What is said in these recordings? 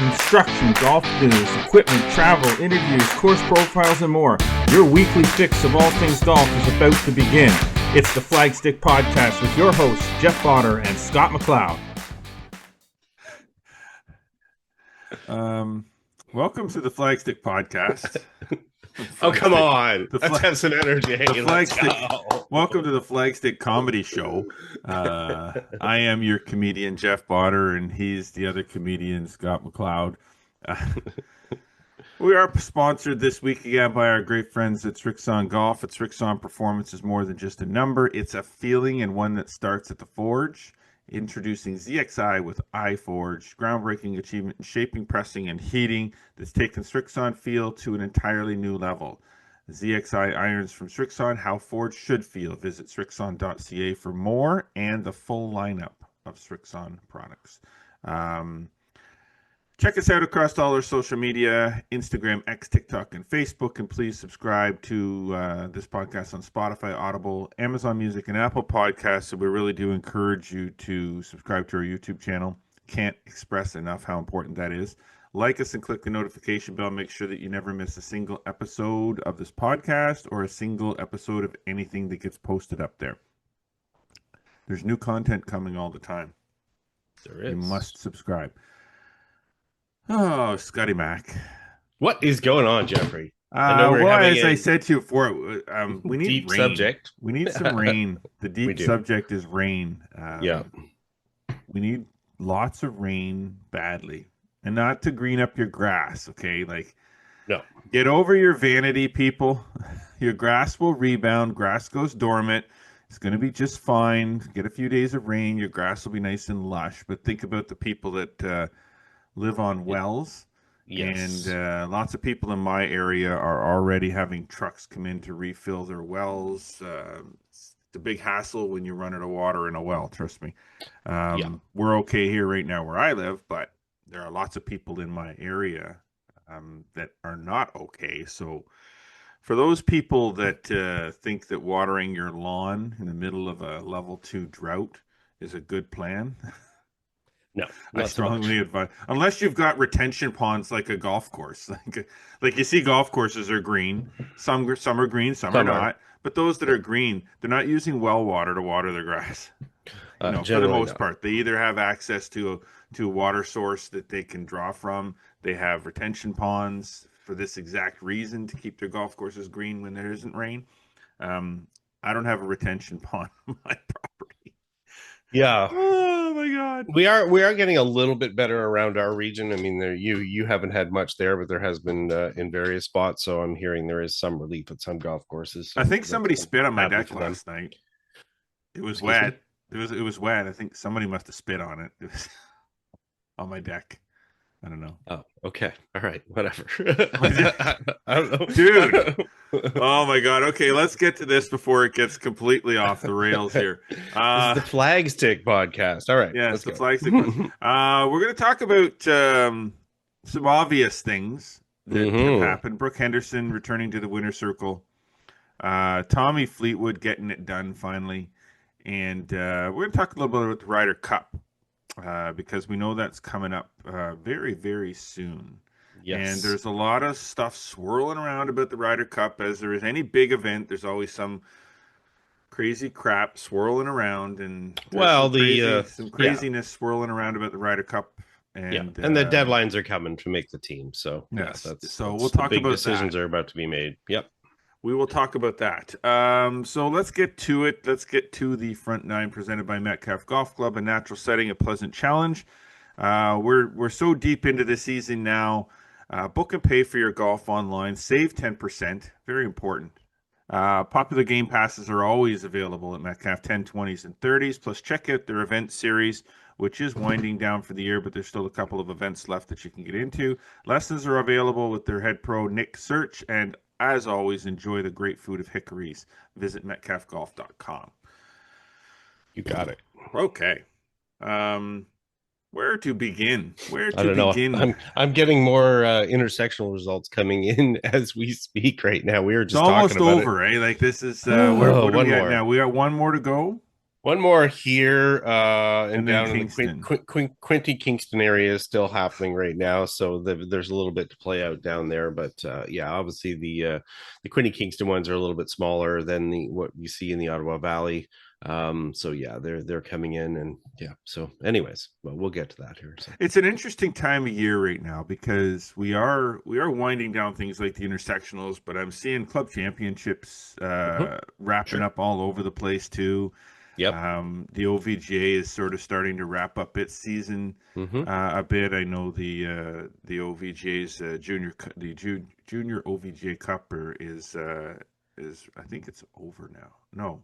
Instruction, golf news, equipment, travel, interviews, course profiles, and more. Your weekly fix of all things golf is about to begin. It's the Flagstick Podcast with your hosts, Jeff Potter and Scott McLeod. Welcome to the Flagstick Podcast. Oh, come on. Let's have some energy. Welcome to the Flagstick Comedy Show. I am your comedian, Jeff Potter, and he's the other comedian, Scott McLeod. We are sponsored this week again by our great friends at Srixon Golf. At Srixon, performance is more than just a number. It's a feeling, and one that starts at the forge. Introducing ZXI with iForge, groundbreaking achievement in shaping, pressing, and heating that's taken Srixon feel to an entirely new level. ZXI irons from Srixon, how Forge should feel. Visit Srixon.ca for more and the full lineup of Srixon products. Check us out across all our social media, Instagram, X, TikTok, and Facebook. And please subscribe to this podcast on Spotify, Audible, Amazon Music, and Apple Podcasts. So we really do encourage you to subscribe to our YouTube channel. Can't express enough how important that is. Like us and click the notification bell. Make sure that you never miss a single episode of this podcast or a single episode of anything that gets posted up there. There's new content coming all the time. There is. You must subscribe. Oh, Scotty Mac. What is going on, Jeffrey? I said to you before, we need deep rain. Subject. We need some rain. The deep subject is rain. We need lots of rain badly. And not to green up your grass, okay? No. Get over your vanity, people. Your grass will rebound. Grass goes dormant. It's going to be just fine. Get a few days of rain. Your grass will be nice and lush. But think about the people that live on wells. Yes. And lots of people in my area are already having trucks come in to refill their wells. It's a big hassle when you run out of water in a well, trust me. We're okay here right now where I live, but there are lots of people in my area that are not okay. So for those people that think that watering your lawn in the middle of a level 2 drought is a good plan, no, I strongly advise, unless you've got retention ponds like a golf course. Like you see golf courses are green. Some are green, some are not. But those that are green, they're not using well water to water their grass. For the most part, they either have access to a water source that they can draw from. They have retention ponds for this exact reason, to keep their golf courses green when there isn't rain. I don't have a retention pond on my property. Yeah. Oh my God. We are getting a little bit better around our region. I mean, you haven't had much there, but there has been in various spots. So I'm hearing there is some relief at some golf courses. So I think somebody spit on my deck last night. It was wet. It was wet. I think somebody must have spit on it. It was on my deck. I don't know. Oh, okay. All right. Whatever. I don't know. Dude. Oh my God. Okay, let's get to this before it gets completely off the rails here. This is the Flagstick Podcast. All right. Yeah, it's the Flagstick. We're going to talk about some obvious things that have happened. Brooke Henderson returning to the winner's circle. Tommy Fleetwood getting it done finally. And we're going to talk a little bit about the Ryder Cup. Because we know that's coming up very, very soon. Yes. And there's a lot of stuff swirling around about the Ryder Cup. As there is any big event, there's always some crazy crap swirling around. And some craziness swirling around about the Ryder Cup. And the deadlines are coming to make the team. So yes, we'll talk big about decisions that. are about to be made. Yep. We will talk about that. So let's get to it. Let's get to the front nine presented by Metcalf Golf Club, a natural setting, a pleasant challenge. We're so deep into the season now. Book and pay for your golf online. Save 10%. Very important. Popular game passes are always available at Metcalf, 10, 20s, and 30s. Plus, check out their event series, which is winding down for the year, but there's still a couple of events left that you can get into. Lessons are available with their head pro, Nick Search, and as always, enjoy the great food of Hickories. Visit metcalfgolf.com. You got it. Okay. Where to begin? I don't know. I'm getting more intersectional results coming in as we speak right now. We were just almost talking about over, eh? Like this is what are we at now? We got one more to go. One more here, and then down in the Kingston. Quinty Kingston area is still happening right now, so there's a little bit to play out down there. But yeah, obviously the Quinty Kingston ones are a little bit smaller than what you see in the Ottawa Valley. So yeah, they're coming in, and yeah. So, anyways, well, we'll get to that here. So. It's an interesting time of year right now because we are winding down things like the intersectionals, but I'm seeing club championships wrapping up all over the place too. Yep. The OVGA is sort of starting to wrap up its season a bit. I know the OVGA's junior OVGA Cup is I think it's over now. No,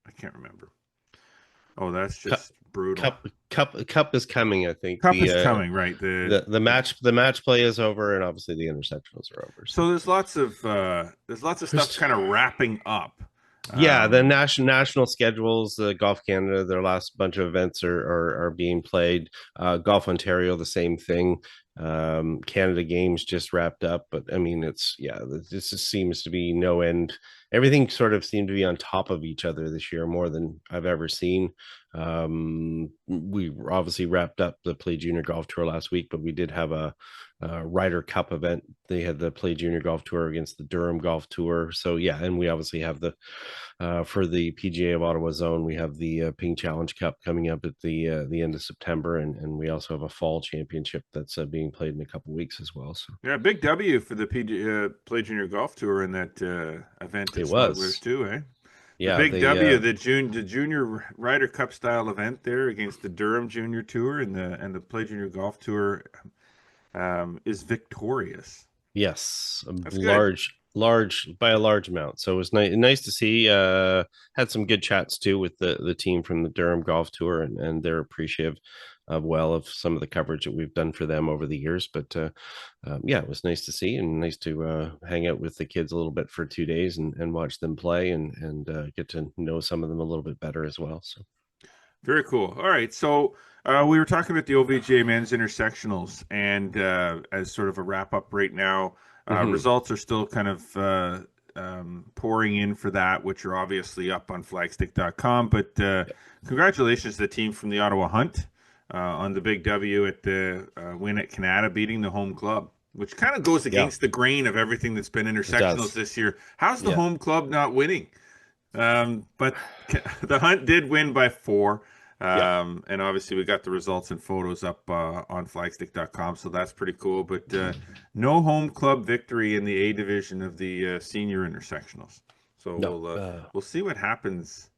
I can't remember. Oh, that's just brutal. Cup is coming. I think Cup is coming, right? The match play is over, and obviously the intersectionals are over. So there's lots of stuff kind of wrapping up. Yeah, the national schedules, Golf Canada, their last bunch of events are being played. Golf Ontario, the same thing. Canada Games just wrapped up, but I mean, this just seems to be no end. Everything sort of seemed to be on top of each other this year, more than I've ever seen. We obviously wrapped up the Play Junior Golf Tour last week, but we did have a Ryder Cup event. They had the Play Junior Golf Tour against the Durham Golf Tour. So yeah, and we obviously have the for the PGA of Ottawa Zone, we have the Ping Challenge Cup coming up at the end of September, and we also have a fall championship that's being played in a couple of weeks as well. So yeah, big W for the PGA Play Junior Golf Tour in that event. It was too, eh? Yeah, the big W, the Junior Ryder Cup style event there against the Durham Junior Tour and the Play Junior Golf Tour is victorious. Yes, large by a large amount. So it was nice to see. Had some good chats too with the team from the Durham Golf Tour, and they're appreciative of some of the coverage that we've done for them over the years. But yeah, it was nice to see, and nice to hang out with the kids a little bit for 2 days and watch them play and get to know some of them a little bit better as well. So very cool. All right, so we were talking about the OVGA men's intersectionals, and as sort of a wrap up right now, results are still kind of pouring in for that, which are obviously up on flagstick.com. But congratulations to the team from the Ottawa Hunt on the big W at the win at Canada, beating the home club, which kind of goes against the grain of everything that's been intersectionals this year. How's the home club not winning? But the Hunt did win by 4. And obviously we got the results and photos up on flagstick.com, so that's pretty cool. But no home club victory in the A division of the senior intersectionals. So we'll see what happens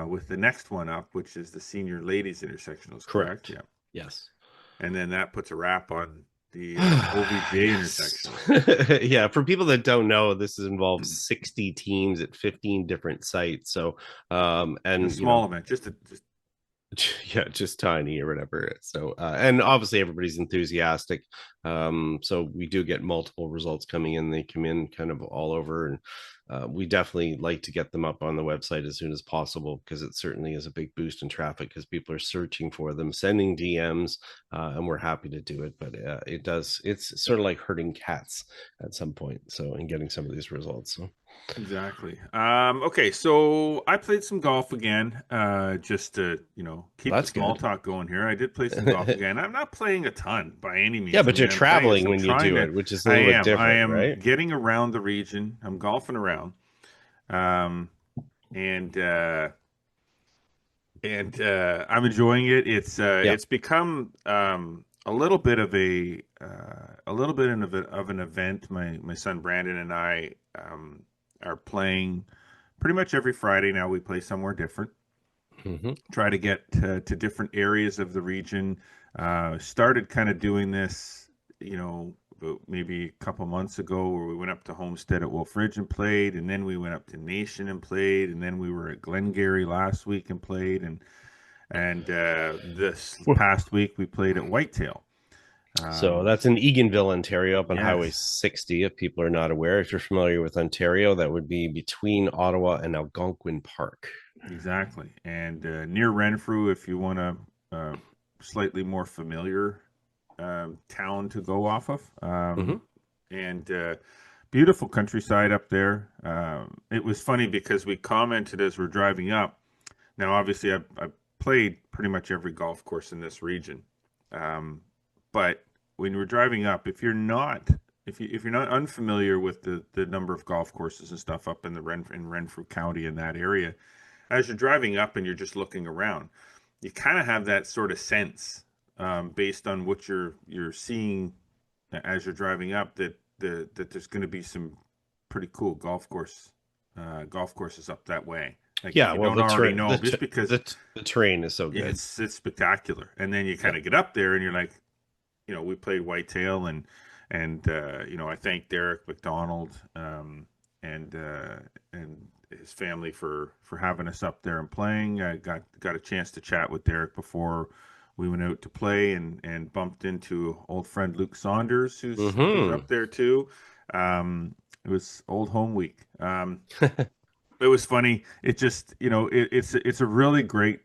with the next one up, which is the senior ladies intersectionals. Correct? Yeah. Yes. And then that puts a wrap on the OVGA intersectionals. Yeah, for people that don't know, this involves 60 teams at 15 different sites. So and a small event, just just tiny or whatever. So and obviously everybody's enthusiastic, so we do get multiple results coming in. They come in kind of all over, and we definitely like to get them up on the website as soon as possible, because it certainly is a big boost in traffic, because people are searching for them, sending DMs, and we're happy to do it. But it's sort of like herding cats at some point, so in getting some of these results. So exactly. Okay, so I played some golf again, just to keep the small talk going here. I did play some golf again. I'm not playing a ton by any means. Yeah, but you're traveling when you do it, which is a little bit different. I am right? getting around the region. I'm golfing around, and I'm enjoying it. It's become a little bit of an event. My son Brandon and I are playing pretty much every Friday now. We play somewhere different. Try to get to different areas of the region. Started kind of doing this, maybe a couple months ago, where we went up to Homestead at Wolf Ridge and played, and then we went up to Nation and played, and then we were at Glengarry last week and played, and this past week we played at Whitetail. So that's in Eganville, Ontario, up on Highway 60. If people are not aware, if you're familiar with Ontario, that would be between Ottawa and Algonquin Park. Exactly, and near Renfrew, if you want a slightly more familiar town to go off of, and beautiful countryside up there. It was funny because we commented as we're driving up. Now, obviously, I've played pretty much every golf course in this region, but when we're driving up, if you're not unfamiliar with the number of golf courses and stuff up in Renfrew County in that area, as you're driving up and you're just looking around, you kind of have that sort of sense based on what you're seeing as you're driving up that there's going to be some pretty cool golf courses up that way. Like Yeah, you well, don't already know just because the terrain is so good. it's spectacular, and then you kind of get up there and you're like, we played Whitetail and I thank Derek McDonald and his family for having us up there and playing. I got a chance to chat with Derek before we went out to play and bumped into old friend Luke Saunders, who's up there too. It was old home week. It was funny. It just, it's a really great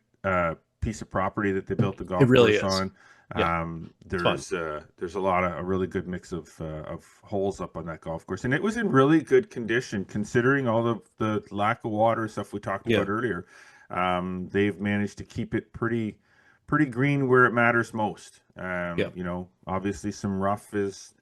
piece of property that they built the golf course on. Yeah. There's a lot of a really good mix of holes up on that golf course, and it was in really good condition considering all of the lack of water stuff we talked about earlier. They've managed to keep it pretty green where it matters most. Obviously some rough is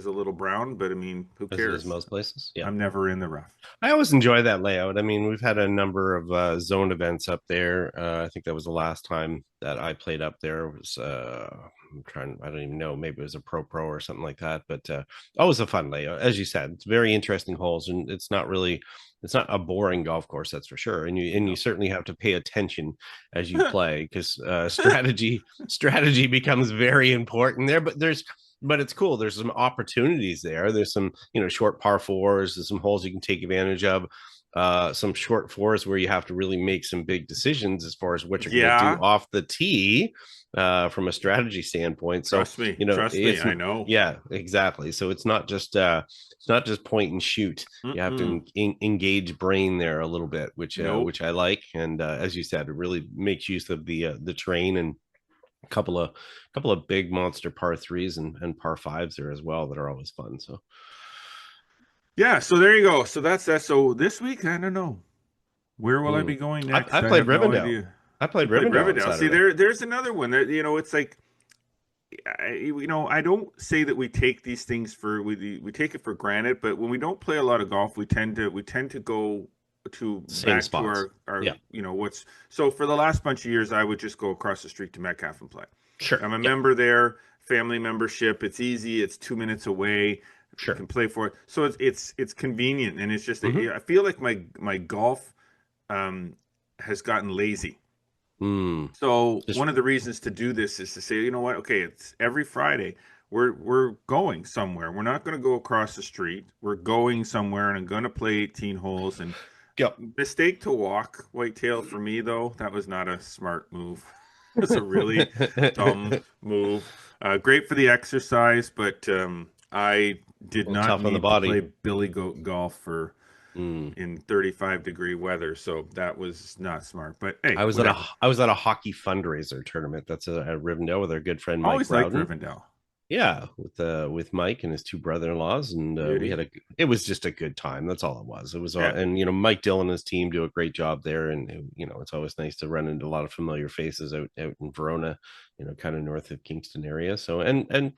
a little brown, but I mean, who cares? As most places. Yeah. I'm never in the rough. I always enjoy that layout. I mean, we've had a number of zone events up there. I think that was the last time that I played up there. It was I don't even know, maybe it was a pro or something like that, but always a fun layout. As you said, it's very interesting holes, and it's not a boring golf course, that's for sure. And you certainly have to pay attention as you play, because strategy becomes very important there. But it's cool. There's some opportunities there. There's some, short par fours. There's some holes you can take advantage of. Some short fours where you have to really make some big decisions as far as what you're going to do off the tee from a strategy standpoint. So trust me, I know. Yeah, exactly. So it's not just point and shoot. You have to engage brain there a little bit, which I like. And as you said, it really makes use of the terrain, and a couple of big monster par threes and par fives there as well that are always fun. So yeah, so there you go. So that's that. So this week, I don't know, where will I be going next? I played Rivendell. I played Rivendell. See, there's another one that it's like, I don't say that we take these things we take it for granted, but when we don't play a lot of golf, we tend to go to same back spots. to our so for the last bunch of years I would just go across the street to Metcalf and play. Sure. I'm a member there, family membership. It's easy. It's 2 minutes away. Sure. You can play for it. So it's convenient, and it's just I feel like my golf has gotten lazy. So one of the reasons to do this is to say, you know what? Okay, it's every Friday. We're going somewhere. We're not going to go across the street. We're going somewhere, and I'm going to play 18 holes. And mistake to walk Whitetail for me, though. That was not a smart move. It was a really dumb move. Great for the exercise, but I did not need to play Billy Goat golf in 35-degree weather, so that was not smart. But hey, I was at a hockey fundraiser tournament. That's at Rivendell with our good friend Mike. Always liked Rivendell. Yeah, with Mike and his two brother-in-laws, and it was just a good time. That's all it was. It was all, and Mike Dill and his team do a great job there, and it's always nice to run into a lot of familiar faces out in Verona, kind of north of Kingston area. So and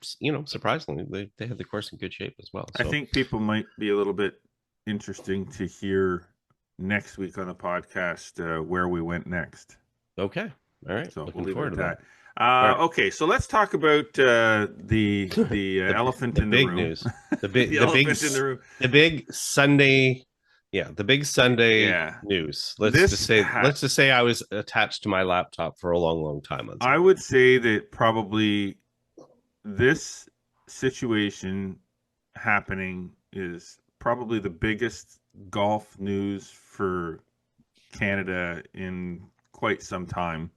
surprisingly, they had the course in good shape as well. So. I think people might be a little bit interesting to hear next week on the podcast where we went next. Okay, all right. So Looking we'll forward to that. Right. Okay, so let's talk about the elephant in the room. News. The big elephant in the room. The big Sunday. Yeah, the big Sunday news. Let's just say I was attached to my laptop for a long, long time. I would say that probably this situation happening is probably the biggest golf news for Canada in quite some time.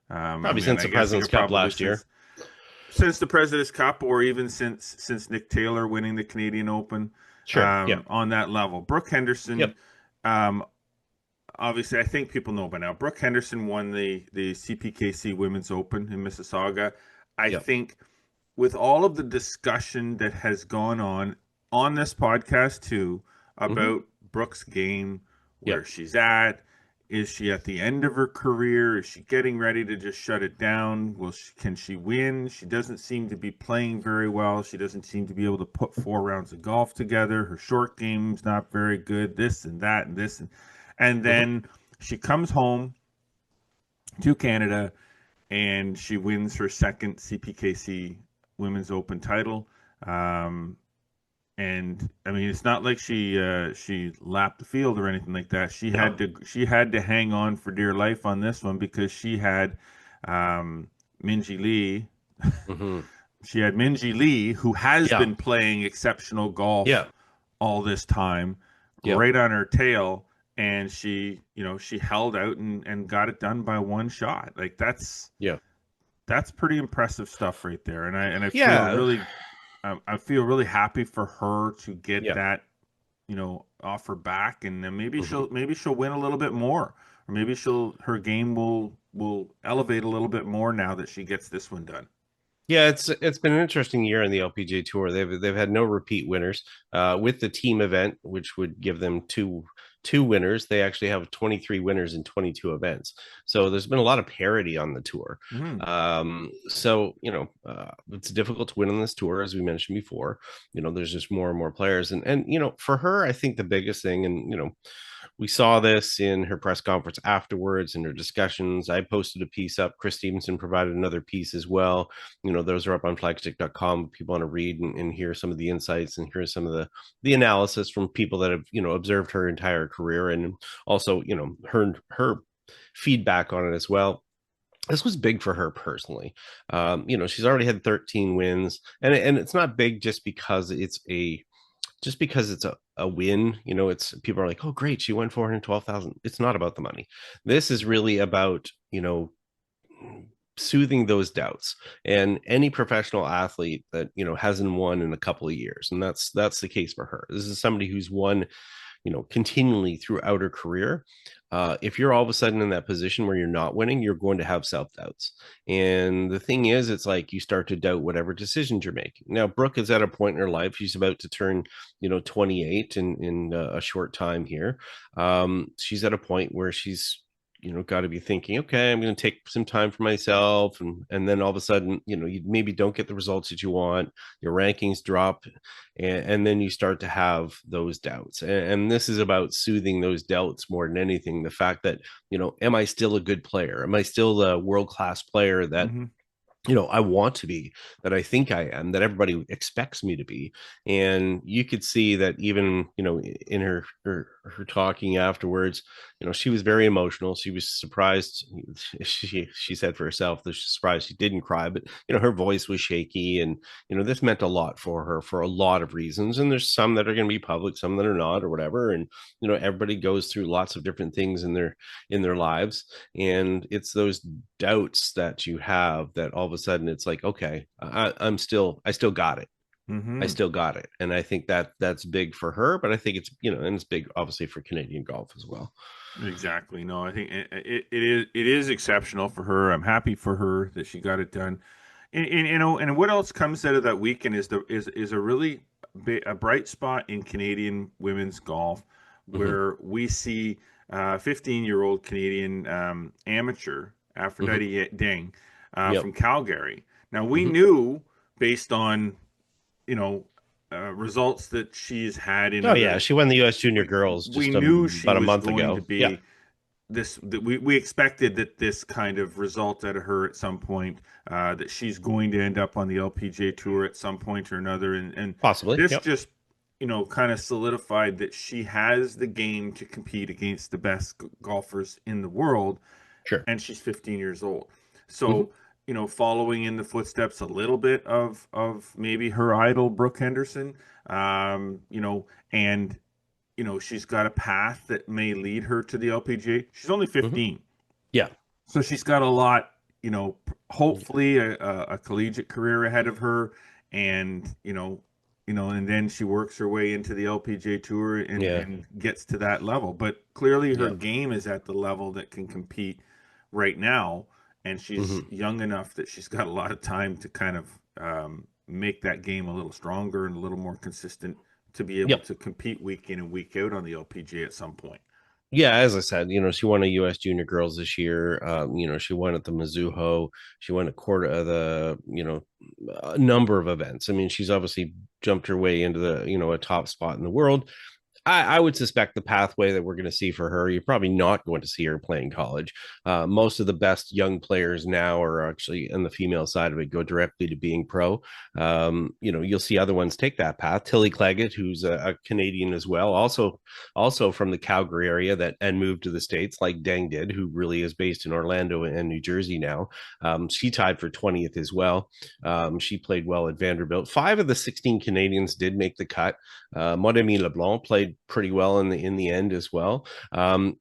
Probably since the President's Cup last year. Since the President's Cup, or even since Nick Taylor winning the Canadian Open. Sure. On that level. Brooke Henderson, obviously, I think people know by now. Brooke Henderson won the CPKC Women's Open in Mississauga. I think with all of the discussion that has gone on this podcast too about Brooke's game, where she's at, Is she at the end of her career? Is she getting ready to just shut it down? Can she win? She doesn't seem to be playing very well. She doesn't seem to be able to put 4 rounds of golf together. Her short game's not very good. This and that and this and then she comes home to Canada and she wins her second CPKC Women's Open title. And I mean, it's not like she lapped the field or anything like that. She had to hang on for dear life on this one because she had Minjee Lee. Mm-hmm. She had Minjee Lee, who has been playing exceptional golf all this time, right on her tail, and she held out and got it done by one shot. Like that's pretty impressive stuff right there. And I feel really. I feel really happy for her to get that, offer back, and then maybe she'll win a little bit more, or maybe her game will elevate a little bit more now that she gets this one done. Yeah, it's been an interesting year in the LPGA Tour. They've had no repeat winners. With the team event, which would give them two winners, they actually have 23 winners in 22 events. So there's been a lot of parity on the tour. So it's difficult to win on this tour, as we mentioned before. There's just more and more players, and for her, I think the biggest thing, and we saw this in her press conference afterwards in her discussions. I posted a piece up. Chris Stevenson provided another piece as well. Those are up on flagstick.com. People want to read and hear some of the insights and hear some of the analysis from people that have, observed her entire career, and also, her feedback on it as well. This was big for her personally. She's already had 13 wins, and it's not big just because it's a win. It's people are like, oh great, she won 412,000. It's not about the money. This is really about soothing those doubts, and any professional athlete that hasn't won in a couple of years, and that's the case for her. This is somebody who's won continually throughout her career. If you're all of a sudden in that position where you're not winning, you're going to have self-doubts. And the thing is, it's like you start to doubt whatever decisions you're making. Now, Brooke is at a point in her life. She's about to turn, 28 in a short time here. She's at a point where she's got to be thinking, okay, I'm going to take some time for myself, and then all of a sudden, you maybe don't get the results that you want, your rankings drop, and then you start to have those doubts, and this is about soothing those doubts more than anything. The fact that, am I still a good player? Am I still a world-class player that I want to be, that I think I am, that everybody expects me to be? And you could see that even, in her talking afterwards, she was very emotional. She was surprised. She said for herself that she's surprised she didn't cry, but, her voice was shaky, and, this meant a lot for her for a lot of reasons. And there's some that are going to be public, some that are not, or whatever. And, everybody goes through lots of different things in their lives. And it's those doubts that you have that all of a sudden it's like, okay, I still got it. I still got it. And I think that's big for her, but I think it's, and it's big obviously for Canadian golf as well. Exactly. No, I think it is exceptional for her. I'm happy for her that she got it done. And what else comes out of that weekend is a really a bright spot in Canadian women's golf, where we see 15-year-old Canadian amateur Aphrodite Ding from Calgary. Now we knew, based on results that she's had in she won the U.S. Junior Girls just about a month ago. To be we expected that this kind of result out of her at some point, that she's going to end up on the LPGA Tour at some point or another, and possibly this just kind of solidified that she has the game to compete against the best golfers in the world. Sure. And she's 15 years old. So, following in the footsteps a little bit of maybe her idol, Brooke Henderson, and, she's got a path that may lead her to the LPGA. She's only 15. Yeah. So she's got a lot, hopefully a collegiate career ahead of her, and, and then she works her way into the LPGA Tour and gets to that level. But clearly her game is at the level that can compete right now, and she's young enough that she's got a lot of time to kind of make that game a little stronger and a little more consistent to be able to compete week in and week out on the LPGA at some point. Yeah, as I said, she won a U.S. Junior Girls this year. She won at the Mizuho. She won a quarter of a number of events. I mean, she's obviously jumped her way into a top spot in the world. I would suspect the pathway that we're going to see for her, you're probably not going to see her playing college. Most of the best young players now are actually on the female side of it, go directly to being pro. You'll see other ones take that path. Tilly Claggett, who's a Canadian as well, also from the Calgary area and moved to the States like Deng did, who really is based in Orlando and New Jersey now. She tied for 20th as well. She played well at Vanderbilt. 5 of the 16 Canadians did make the cut. Moremi Leblanc played pretty well in the end as well.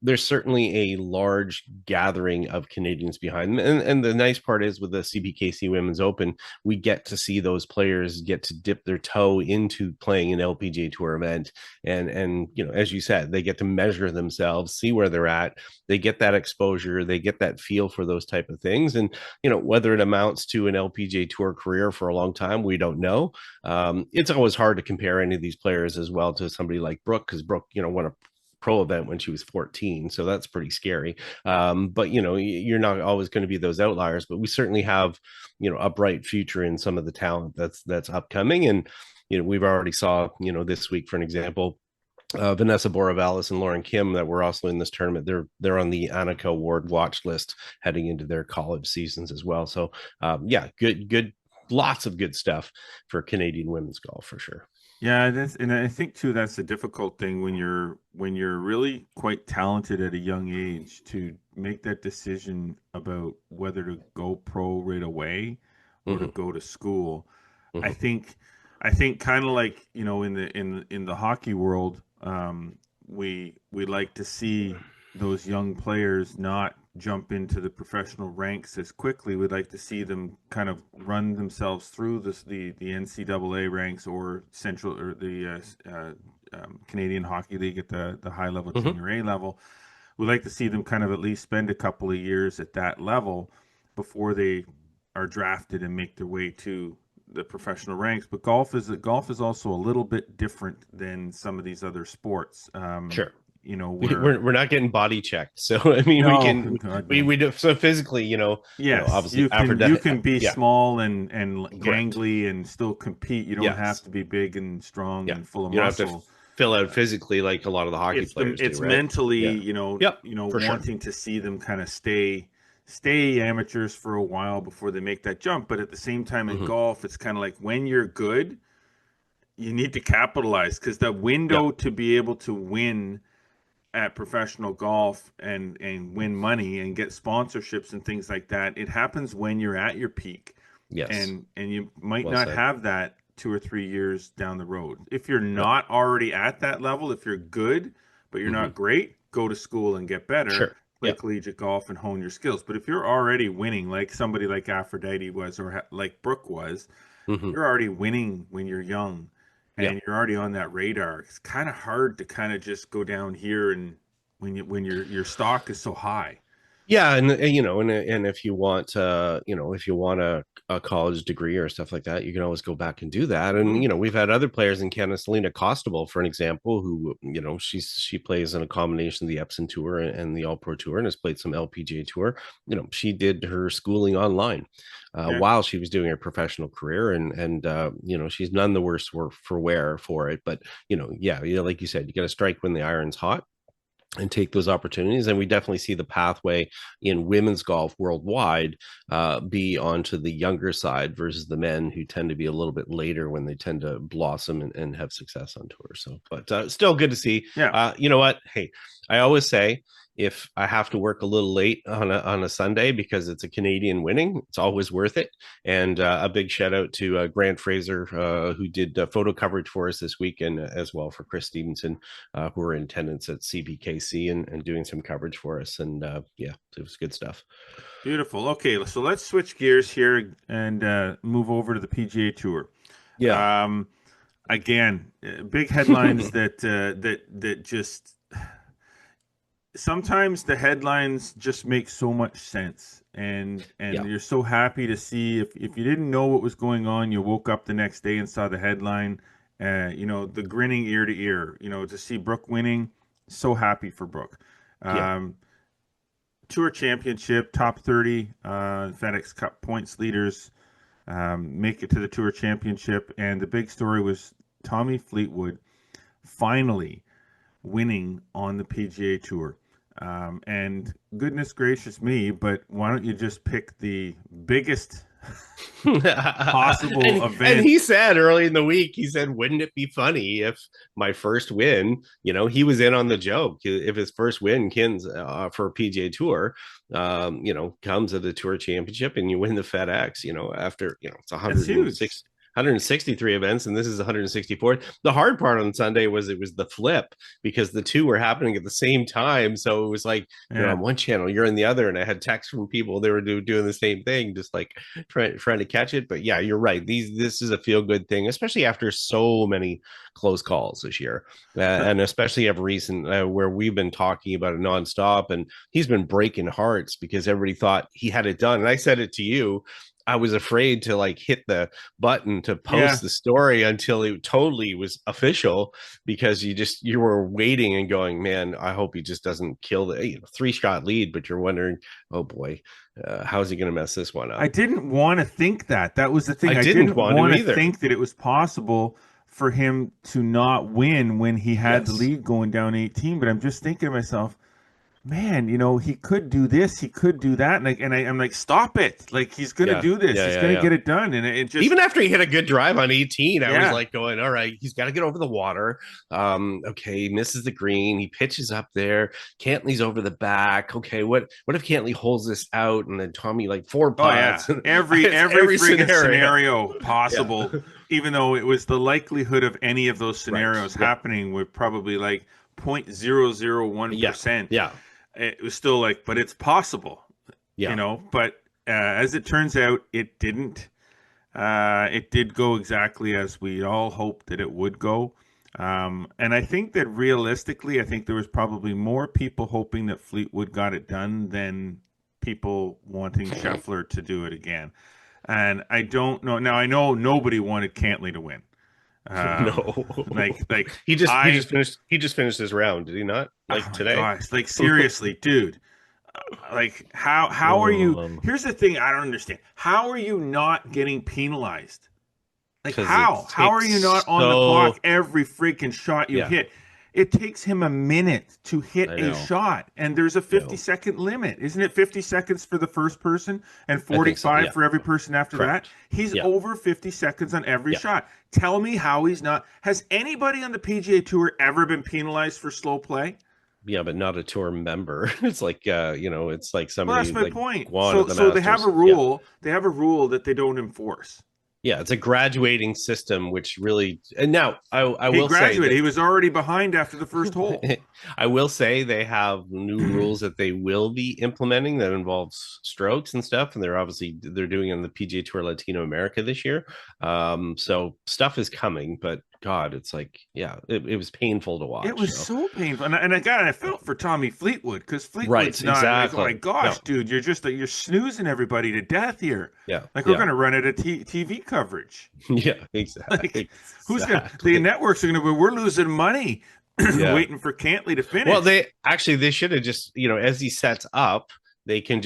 There's certainly a large gathering of Canadians behind them, and the nice part is with the CPKC Women's Open, we get to see those players get to dip their toe into playing an LPGA Tour event, and as you said, they get to measure themselves, see where they're at. They get that exposure, they get that feel for those type of things, and whether it amounts to an LPGA Tour career for a long time, we don't know. It's always hard to compare any of these players as well to somebody like Brooke, because Brooke, won a pro event when she was 14, so that's pretty scary. But you're not always going to be those outliers, but we certainly have a bright future in some of the talent that's upcoming. And we've already saw this week, for an example, Vanessa Boravalis and Lauren Kim that were also in this tournament. They're on the Annika Award watch list heading into their college seasons as well. So good, lots of good stuff for Canadian women's golf for sure. Yeah, and I think too that's the difficult thing when you're really quite talented at a young age to make that decision about whether to go pro right away or to go to school. I think kind of like in the hockey world, we like to see those young players not jump into the professional ranks as quickly. We'd like to see them kind of run themselves through the NCAA ranks or central or the Canadian Hockey League at the high level junior A level. We'd like to see them kind of at least spend a couple of years at that level before they are drafted and make their way to the professional ranks. But golf is also a little bit different than some of these other sports. Sure. We're not getting body checked, so I mean, we do so physically. Yes, obviously you can be small and gangly and still compete. You don't have to be big and strong and full of muscle. Have to fill out physically like a lot of the hockey players. It's do, right? mentally, sure. wanting to see them kind of stay amateurs for a while before they make that jump. But at the same time in golf, it's kind of like when you're good, you need to capitalize, because the window to be able to win at professional golf and win money and get sponsorships and things like that, it happens when you're at your peak. Yes. And you might not have that 2 or 3 years down the road. If you're not already at that level, if you're good but you're not great, go to school and get better. Play collegiate golf and hone your skills. But if you're already winning, like somebody like Aphrodite was, or like Brooke was, you're already winning when you're young. And you're already on that radar. It's kind of hard to kind of just go down here, and when your stock is so high. Yeah, and if you want a college degree or stuff like that, you can always go back and do that. And we've had other players in Canada, Selena Costabile, for an example, who she plays in a combination of the Epson Tour and the All Pro Tour, and has played some LPGA Tour. She did her schooling online while she was doing her professional career, and she's none the worse for wear for it. But like you said, you got to strike when the iron's hot and take those opportunities. And we definitely see the pathway in women's golf worldwide be onto the younger side versus the men, who tend to be a little bit later when they tend to blossom and have success on tour. So, but still good to see. You know what? Hey, I always say, if I have to work a little late on a Sunday because it's a Canadian winning, it's always worth it. And a big shout out to Grant Fraser, who did photo coverage for us this weekend, as well for Chris Stevenson, who were in attendance at CPKC and doing some coverage for us. And it was good stuff. Beautiful. Okay, so let's switch gears here and move over to the PGA Tour. Yeah. Again, big headlines that just. Sometimes the headlines just make so much sense, and you're so happy to see, if you didn't know what was going on, you woke up the next day and saw the headline, the grinning ear to ear, to see Brooke winning. So happy for Brooke. Tour Championship, top 30 FedEx Cup points leaders make it to the Tour Championship. And the big story was Tommy Fleetwood finally winning on the PGA Tour. And goodness gracious me, but why don't you just pick the biggest possible event? And he said early in the week, he said, wouldn't it be funny if my first win, he was in on the joke. If his first win for PGA Tour, comes at the Tour Championship and you win the FedEx, after, it's 163 events, and this is 164th. The hard part on Sunday it was the flip, because the two were happening at the same time. So it was like you're on one channel, you're in the other, and I had texts from people they were doing the same thing, just like trying to catch it. But yeah, you're right. This is a feel good thing, especially after so many close calls this year, and especially of recent where we've been talking about it nonstop, and he's been breaking hearts because everybody thought he had it done. And I said it to you. I was afraid to hit the button to post the story until it totally was official, because you were waiting and going, man, I hope he just doesn't kill the 3-shot lead, but you're wondering, oh boy, how's he going to mess this one up? I didn't want to think that. That was the thing. I didn't want to think that it was possible for him to not win when he had the lead going down 18. But I'm just thinking to myself, man, he could do this, he could do that, and I'm like, stop it! Like, he's gonna do this, he's gonna get it done, and it just, even after he hit a good drive on 18, I was like going, all right, he's got to get over the water. Okay, he misses the green, he pitches up there, Cantley's over the back. Okay, what if Cantley holds this out, and then Tommy 4 putts? Every freaking scenario possible. Even though it was the likelihood of any of those scenarios happening with probably 0.001%. Yeah. It was still but it's possible, but as it turns out, it didn't. It did go exactly as we all hoped that it would go. And I think that realistically, there was probably more people hoping that Fleetwood got it done than people wanting Scheffler to do it again. And I don't know. Now, I know nobody wanted Cantley to win. No, he just finished his round, did he not? Today? Gosh, seriously, dude. How are you? Here's the thing I don't understand. How are you not getting penalized? How are you not on the clock every freaking shot you hit? It takes him a minute to hit a shot, and there's a 50-second limit. Isn't it 50 seconds for the first person and 45 for every person after that? He's over 50 seconds on every shot. Tell me how he's not. Has anybody on the PGA Tour ever been penalized for slow play? Yeah, but not a tour member. It's it's like somebody. Well, that's my point. So they have a rule. They have a rule that they don't enforce. Yeah, it's a graduating system, which really. And now I will graduated. say he was already behind after the first hole. I will say they have new rules that they will be implementing that involves strokes and stuff, and they're doing it on the PGA Tour Latino America this year. So stuff is coming, but God, it's it was painful to watch. It was so painful, and I felt for Tommy Fleetwood, because Fleetwood's not. Exactly. Oh my gosh, dude, you're snoozing everybody to death here. Yeah, we're going to run it at TV coverage. Yeah, exactly. Who's gonna? The networks are going to be. We're losing money waiting for Cantley to finish. Well, they should have just as he sets up. They can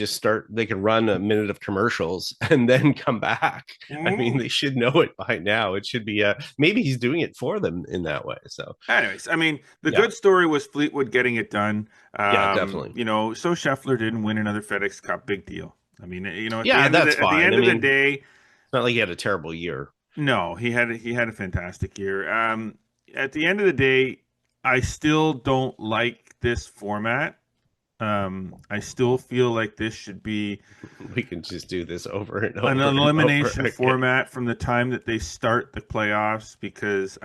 run a minute of commercials and then come back. I mean, they should know it by now. It should be maybe he's doing it for them in that way. So anyways, the good story was Fleetwood getting it done. Definitely. So Scheffler didn't win another FedEx Cup. Big deal. At the end of the day, it's not like he had a terrible year. No, he had a fantastic year. At the end of the day, I still don't like this format. I still feel like this should be. We can just do this over and over. An elimination format from the time that they start the playoffs, because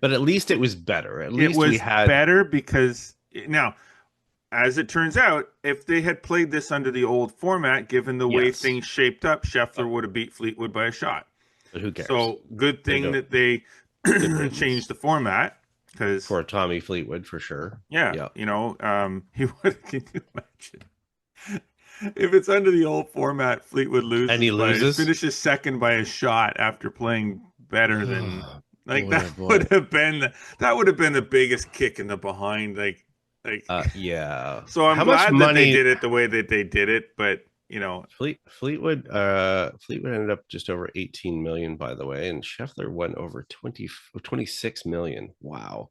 But at least it was better. At least we had better, because now, as it turns out, if they had played this under the old format, given the way things shaped up, Scheffler would have beat Fleetwood by a shot. But who cares? So good thing that they changed the format. For Tommy Fleetwood, for sure. Yeah. He would. Can you imagine if it's under the old format? Fleetwood loses, and he finishes second by a shot after playing better than that would have been the biggest kick in the behind. Like, Yeah. so I'm How much glad that they money? did it the way that they did it, but Fleetwood ended up just over 18 million, by the way, and Scheffler went over 26 million. Wow.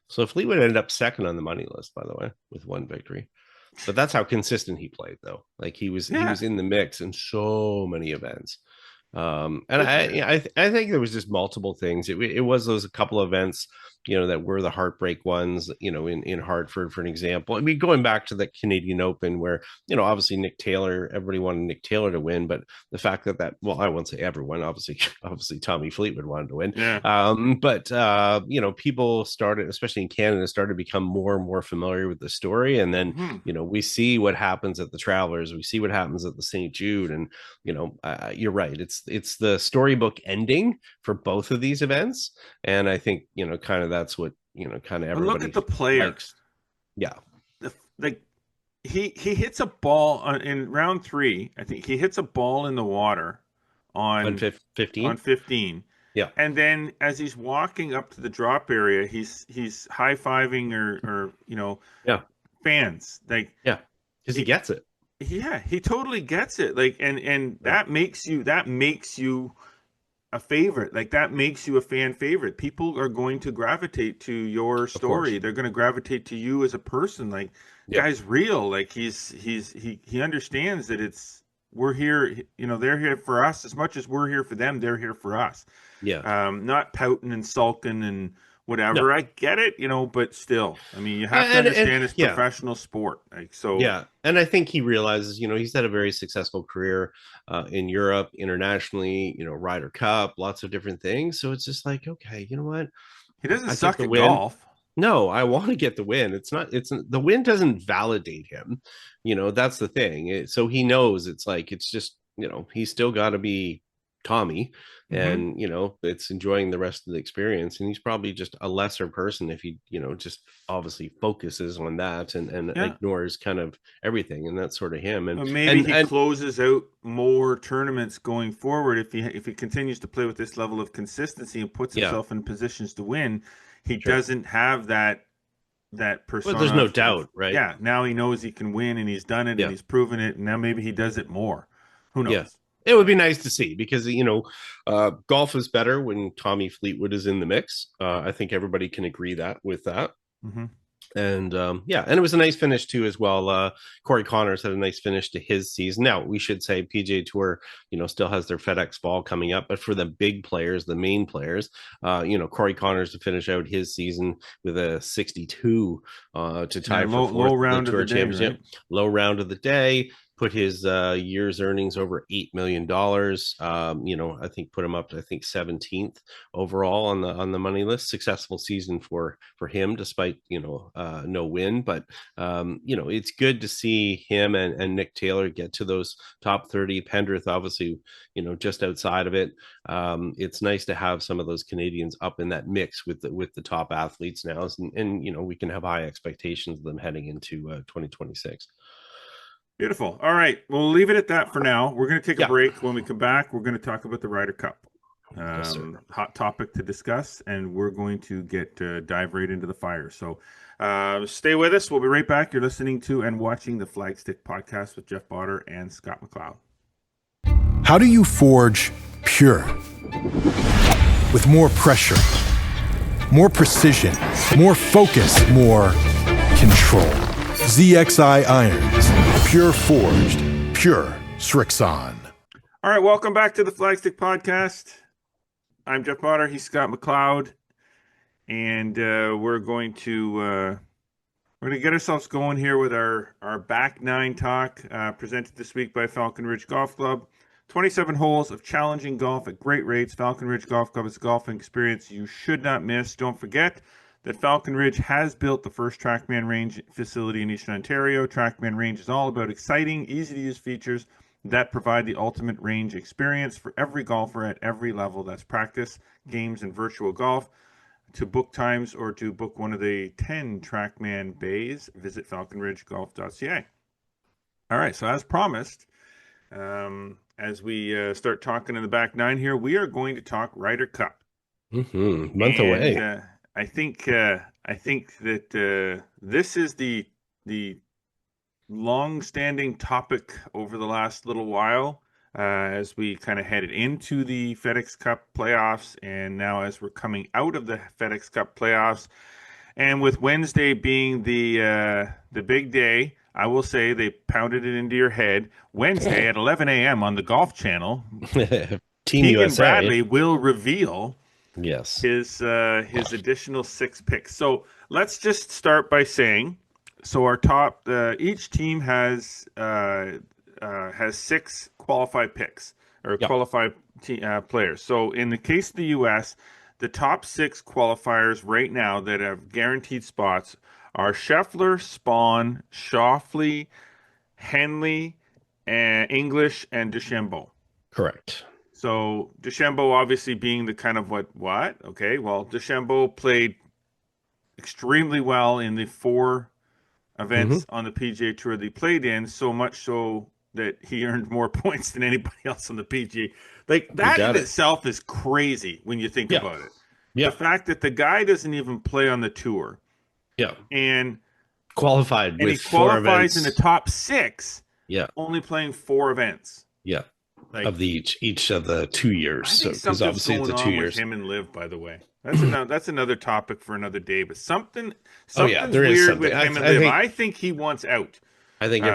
So Fleetwood ended up second on the money list, by the way, with one victory. But that's how consistent he played, though. Like he yeah, was in the mix in so many events. And good for him. I think there was just multiple things. It was those a couple of events, that were the heartbreak ones, in Hartford, for an example. I mean, going back to the Canadian Open where, obviously Nick Taylor, everybody wanted Nick Taylor to win, but the fact well, I won't say everyone, obviously Tommy Fleetwood wanted to win. Yeah. But people started, especially in Canada, started to become more and more familiar with the story. And then, we see what happens at the Travelers, we see what happens at the St. Jude, and you're right. It's the storybook ending for both of these events, and I think kind of that's what kind of But look everybody at the player. likes. Yeah, Like he hits a ball in round 3. I think he hits a ball in the water on on 15. 15. Yeah, And then as he's walking up to the drop area, he's high-fiving or yeah, fans. Like yeah, because he gets it. yeah, he totally gets it. Like and Yeah, that makes you a favorite. Like that makes you a fan favorite. People are going to gravitate to your of course. story. They're going to gravitate to you as a person. Like Yeah, guy's real. Like he understands that we're here, they're here for us as much as we're here for them. They're here for us. yeah. Not pouting and sulking and No, whatever. I get it, but still, I mean, you have to and understand it's yeah, professional sport. Like so, yeah, and I think he realizes, he's had a very successful career in Europe, internationally. Ryder Cup, lots of different things. So it's just like, okay, you know what? he doesn't I get suck the at win. golf. No, I want to get the win. It's the win doesn't validate him. That's the thing. So he knows it's just, he's still got to be Tommy, Hmm. and it's enjoying the rest of the experience. And he's probably just a lesser person if he, just obviously focuses on that and Yeah. ignores kind of everything. And that's sort of him. And Maybe and he and closes out more tournaments going forward if he continues to play with this level of consistency and puts yeah, himself in positions to win. He sure. doesn't have that Well, there's persona no of doubt, right? yeah. Now he knows he can win and he's done it and Yeah. he's proven it. And now maybe he does it more. Who Yeah. knows? It would be nice to see because, golf is better when Tommy Fleetwood is in the mix. I think everybody can agree with that. Hmm. And yeah, and it was a nice finish too as well. Corey Connors had a nice finish to his season. Now we should say PGA Tour, still has their FedEx Fall coming up, but for the big players, the main players, Corey Connors to finish out his season with a 62 to Yeah, tie for low fourth in the round of Tour the day, Championship. right? Low round of the day. Put his year's earnings over $8 million. I think put him up to 17th overall on the money list. Successful season for him, despite no win. But it's good to see him and Nick Taylor get to those top 30. Pendrith, obviously, just outside of it. It's nice to have some of those Canadians up in that mix with the top athletes now, and we can have high expectations of them heading into 2026. Beautiful. All right. We'll leave it at that for now. We're going to take a Yeah. break. When we come back, we're going to talk about the Ryder Cup. Yes, sir. Hot topic to discuss, and we're going to dive right into the fire. So stay with us. We'll be right back. You're listening to and watching the Flagstick podcast with Jeff Botter and Scott McLeod. How do you forge pure? With more pressure, more precision, more focus, more control. ZXI Irons. Pure forged. Pure Srixon. All right. Welcome back to the Flagstick podcast. I'm Jeff Botter. He's Scott McLeod. And we're going to get ourselves going here with our back nine talk presented this week by Falcon Ridge Golf Club. 27 holes of challenging golf at great rates. Falcon Ridge Golf Club is a golfing experience you should not miss. Don't forget that Falcon Ridge has built the first TrackMan range facility in Eastern Ontario. TrackMan range is all about exciting, easy-to-use features that provide the ultimate range experience for every golfer at every level. That's practice, games, and virtual golf. To book times or to book one of the 10 TrackMan bays, visit falconridgegolf.ca. All right, so as promised, as we start talking in the back nine here, we are going to talk Ryder Cup. Month away. that this is the long-standing topic over the last little while, as we kind of headed into the FedEx Cup playoffs, and now as we're coming out of the FedEx Cup playoffs, and with Wednesday being the big day, I will say they pounded it into your head. Wednesday at 11 a.m. on the Golf Channel, Team Keegan USA. Bradley will reveal Yes. his additional 6 picks. So let's just start by saying, so our top each team has 6 qualified picks or Yep. qualified players. So in the case of the U.S., the top 6 qualifiers right now that have guaranteed spots are Scheffler, Spawn, Schauffele, Henley, and English, and DeChambeau. Correct. So DeChambeau obviously being the kind of what? Okay, well, DeChambeau played extremely well in the 4 events on the PGA Tour that he played in, so much so that he earned more points than anybody else on the PGA. Like, that in itself is crazy when you think about it. Yeah. The fact that the guy doesn't even play on the tour. Yeah. And Qualified and with he qualifies 4 events. in the top 6. Yeah. Only playing 4 events. Yeah. Like, Of the each of the 2 years. I So think because something's obviously it's going a 2 on years. with him and Liv, by the way. That's another topic for another day. But something's there is weird something. with him and I Liv. think- I think he wants out. I think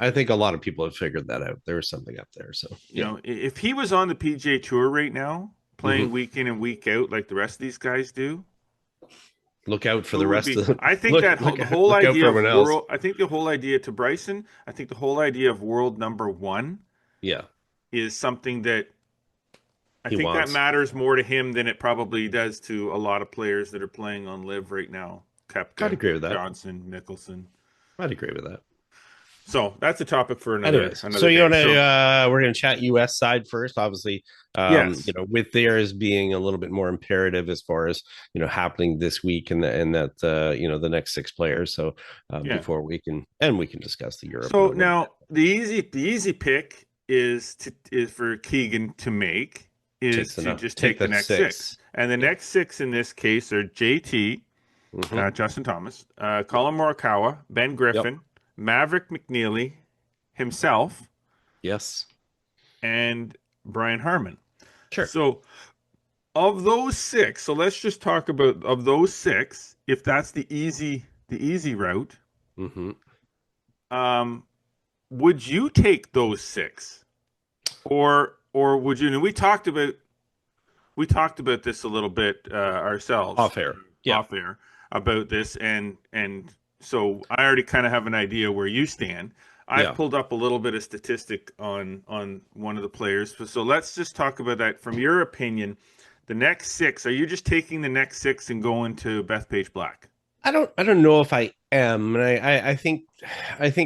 I think a lot of people have figured that out. There was something up there. So You know, if he was on the PGA Tour right now, playing week in and week out like the rest of these guys do, look out for the rest of the I think the whole look out idea for of everyone else. world. I think the whole idea to Bryson. I think the whole idea of world number 1 Yeah. is something that I He think wants. that matters more to him than it probably does to a lot of players that are playing on Live right now. Koepka, I'd agree with that. Johnson, Nicholson. I'd agree with that. So that's a topic for another. Anyways, another so you day. want to we're going to chat US side first, obviously. Yes. You know, with theirs being a little bit more imperative as far as, you know, happening this week and that you know, the next 6 players. So before we can discuss the Europe. So now the easy pick is for Keegan to make is to just take the next 6. And the next 6 in this case are JT, Justin Thomas, Colin Morikawa, Ben Griffin, Maverick McNeely, himself, yes, and Brian Harman. Sure. So of those 6, so let's just talk about of those 6, if that's the easy route. Would you take those 6, or would you? And we talked about this a little bit ourselves off air about this, and so I already kind of have an idea where you stand. I've pulled up a little bit of statistic on one of the players, so let's just talk about that from your opinion. The next 6, are you just taking the next 6 and going to Bethpage Black? I don't know if I am, and I think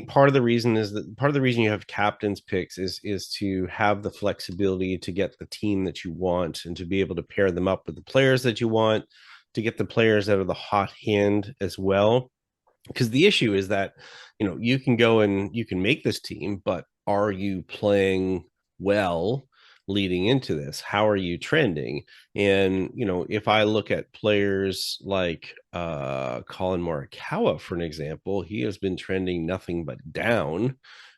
part of the reason you have captain's picks is to have the flexibility to get the team that you want and to be able to pair them up with the players that you want, to get the players that are the hot hand as well. Because the issue is that, you know, you can go and you can make this team, but are you playing well leading into this? How are you trending? And, you know, if I look at players like Colin Morikawa, for an example, he has been trending nothing but down.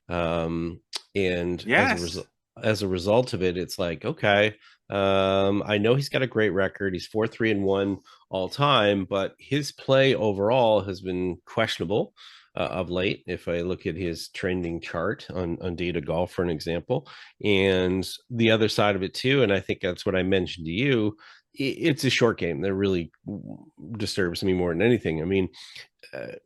And as a result of it, it's like, okay, I know he's got a great record. He's 4-3-1 all time, but his play overall has been questionable of late. If I look at his trending chart on Data Golf, for an example, and the other side of it too, and I think that's what I mentioned to you, it's a short game that really disturbs me more than anything. I mean,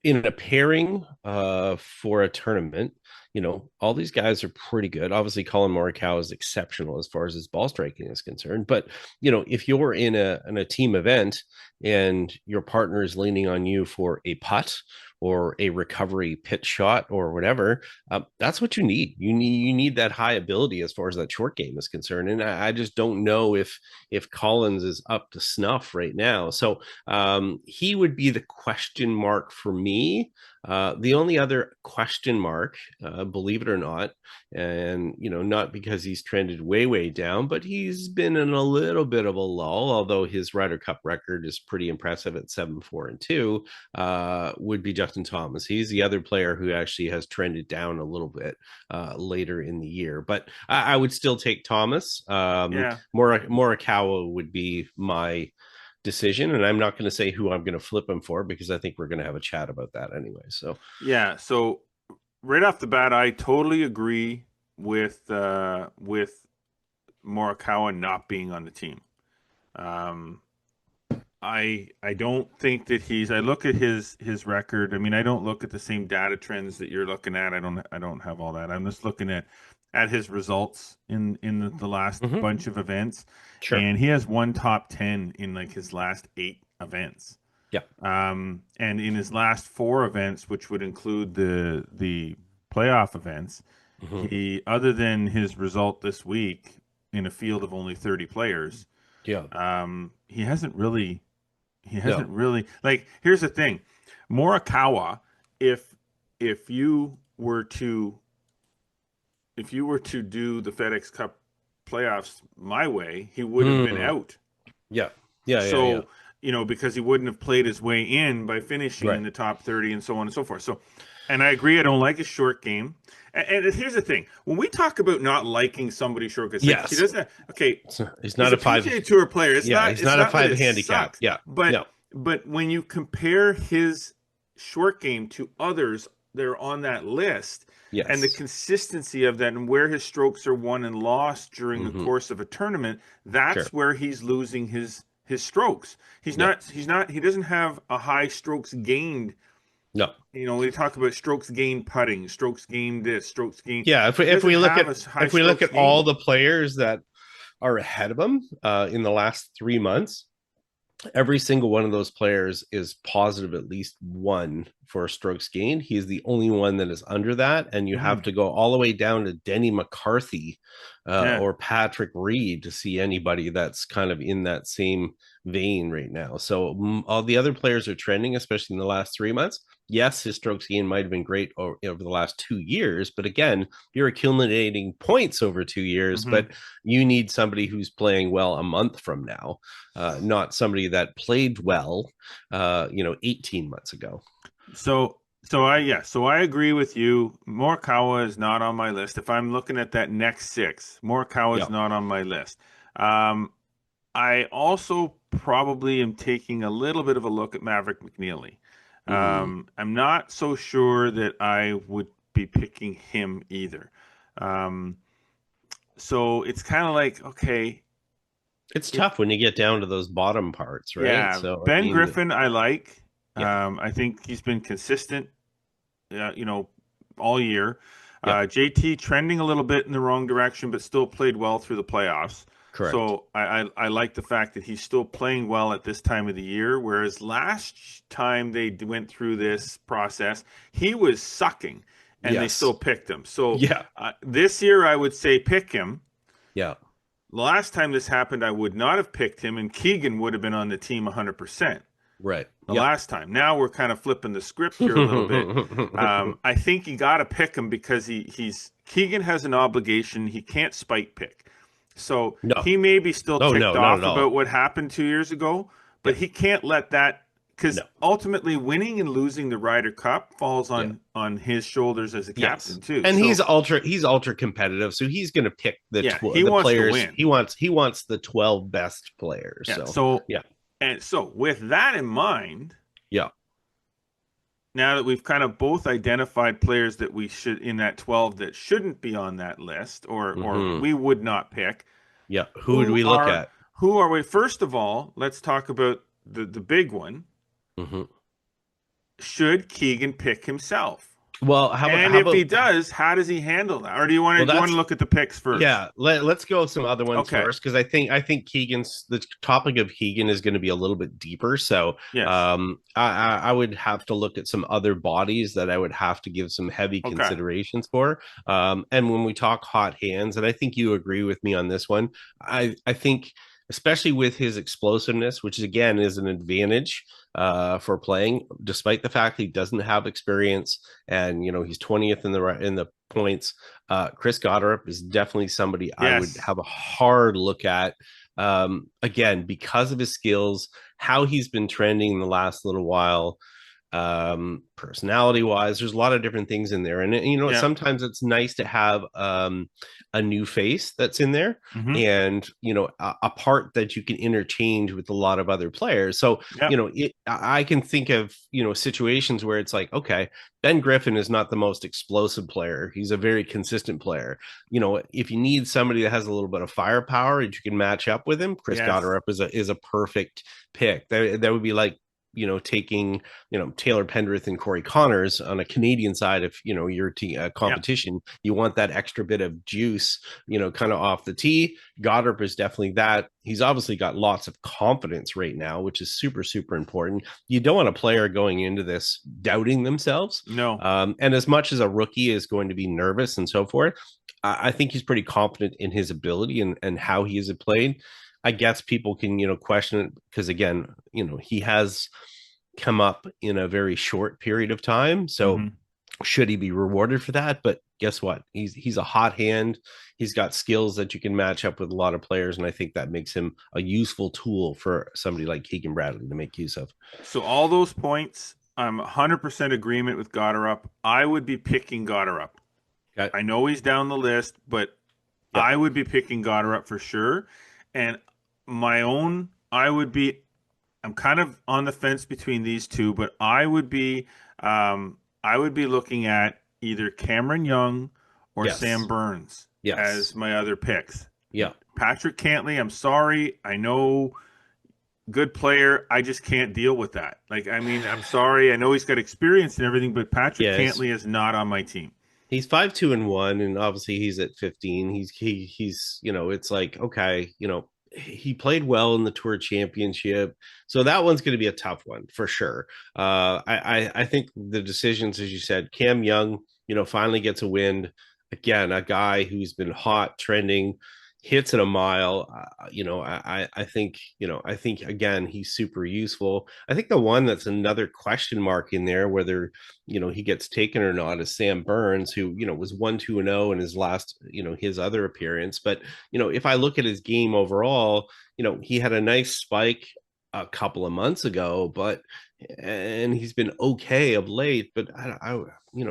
in a pairing for a tournament, you know, all these guys are pretty good. Obviously, Colin Morikawa is exceptional as far as his ball striking is concerned. But, you know, if you're in a team event and your partner is leaning on you for a putt or a recovery pitch shot or whatever, that's what you need. You need that high ability as far as that short game is concerned. And I just don't know if Collins is up to snuff right now. So he would be the question mark for me. The only other question mark, believe it or not, and not because he's trended way down, but he's been in a little bit of a lull, although his Ryder Cup record is pretty impressive at 7-4-2, would be Justin Thomas. He's the other player who actually has trended down a little bit later in the year, but I would still take Thomas. Morikawa would be my decision, and I'm not going to say who I'm going to flip him for, because I think we're going to have a chat about that anyway. So right off the bat, I totally agree with Morikawa not being on the team. I don't think that I look at his record. I mean, I don't look at the same data trends that you're looking at. I don't have all that. I'm just looking at his results in the last bunch of events. Sure. And he has one top 10 in like his last 8 events. Yeah. And in his last 4 events, which would include the playoff events, he, other than his result this week in a field of only 30 players, he hasn't really like, here's the thing. Morikawa, if you were to do the FedEx Cup playoffs my way, he would have been out. So, because he wouldn't have played his way in by finishing in the top 30 and so on and so forth. So, and I agree, I don't like his short game. And here's the thing. When we talk about not liking somebody short, he doesn't have, he's not a PGA Tour player. He's not a 5 handicap. Sucks. But when you compare his short game to others that are on that list, and the consistency of that and where his strokes are won and lost during the course of a tournament, that's where he's losing his strokes. He doesn't have a high strokes gained. No. We talk about strokes gained putting, strokes gained this, strokes gained. Yeah, if we look at all the players that are ahead of him in the last 3 months, every single one of those players is positive at least 1 for strokes gained. He's the only one that is under that, and you have to go all the way down to Denny McCarthy or Patrick Reed to see anybody that's kind of in that same vein right now. So all the other players are trending, especially in the last 3 months. Yes, his strokes gain might have been great over the last 2 years, but again, you're accumulating points over 2 years, but you need somebody who's playing well a month from now, not somebody that played well, 18 months ago. So I agree with you. Morikawa is not on my list. If I'm looking at that next 6, Morikawa is not on my list. I also probably am taking a little bit of a look at Maverick McNeely. I'm not so sure that I would be picking him either. So it's kind of like, okay. It's tough when you get down to those bottom parts, right? Yeah. So, Ben Griffin, I like. I think he's been consistent, all year. JT trending a little bit in the wrong direction, but still played well through the playoffs. Correct. So I like the fact that he's still playing well at this time of the year, whereas last time they went through this process, he was sucking, and they still picked him. So this year I would say pick him. Yeah. Last time this happened, I would not have picked him, and Keegan would have been on the team 100%. Right. The last time. Now we're kind of flipping the script here a little bit. I think you got to pick him because Keegan has an obligation. He can't spike pick. So he may be still ticked off about what happened 2 years ago, but he can't let that, because ultimately winning and losing the Ryder Cup falls on his shoulders as a captain too. And he's ultra competitive, so he's going to pick the players. He wants the 12 best players. And so with that in mind, now that we've kind of both identified players that we should in that 12 that shouldn't be on that list or we would not pick. Yeah. Who would we look at? Who are we? First of all, let's talk about the big one. Should Keegan pick himself? Well, if he does, how does he handle that? Or do you want to look at the picks first? Yeah, let's go with some other ones first, because I think the topic of Keegan is going to be a little bit deeper. So I would have to look at some other bodies that I would have to give some heavy considerations for. And when we talk hot hands, and I think you agree with me on this one, I think especially with his explosiveness, which again is an advantage for playing, despite the fact he doesn't have experience. And he's 20th in the points. Chris Goddard is definitely somebody I would have a hard look at. Again, because of his skills, how he's been trending in the last little while. Personality wise, there's a lot of different things in there, and sometimes it's nice to have a new face that's in there, and a part that you can interchange with a lot of other players. So I can think of situations where it's like, okay, Ben Griffin is not the most explosive player, he's a very consistent player. If you need somebody that has a little bit of firepower that you can match up with him, Chris Goddard is a perfect pick. That would be like taking Taylor Pendrith and Corey Connors on a Canadian side of your competition. You want that extra bit of juice kind of off the tee. Goddard is definitely that. He's obviously got lots of confidence right now, which is super, super important. You don't want a player going into this doubting themselves. No. And as much as a rookie is going to be nervous and so forth, I think he's pretty confident in his ability and how he has played. I guess people can, question it because, again, he has come up in a very short period of time. So should he be rewarded for that? But guess what? He's a hot hand. He's got skills that you can match up with a lot of players. And I think that makes him a useful tool for somebody like Keegan Bradley to make use of. So all those points, I'm 100% agreement with Goddard. I would be picking Goddard. Okay. I know he's down the list, but I would be picking Goddard for sure. And I'm kind of on the fence between these two, but I would be looking at either Cameron Young or Sam Burns as my other picks. Yeah. Patrick Cantlay, I'm sorry. I know, good player. I just can't deal with that. I'm sorry. I know he's got experience and everything, but Patrick Cantlay is not on my team. He's 5-2-1, and obviously he's at 15. He's it's like, okay, he played well in the Tour Championship, so that one's going to be a tough one for sure. I think the decisions, as you said, Cam Young, finally gets a win. Again, a guy who's been hot, trending, hits at a mile. I think again, he's super useful. I think the one that's another question mark in there, whether he gets taken or not, is Sam Burns, who was 1-2-0 in his last his other appearance. But if I look at his game overall, he had a nice spike a couple of months ago, and he's been okay of late, but I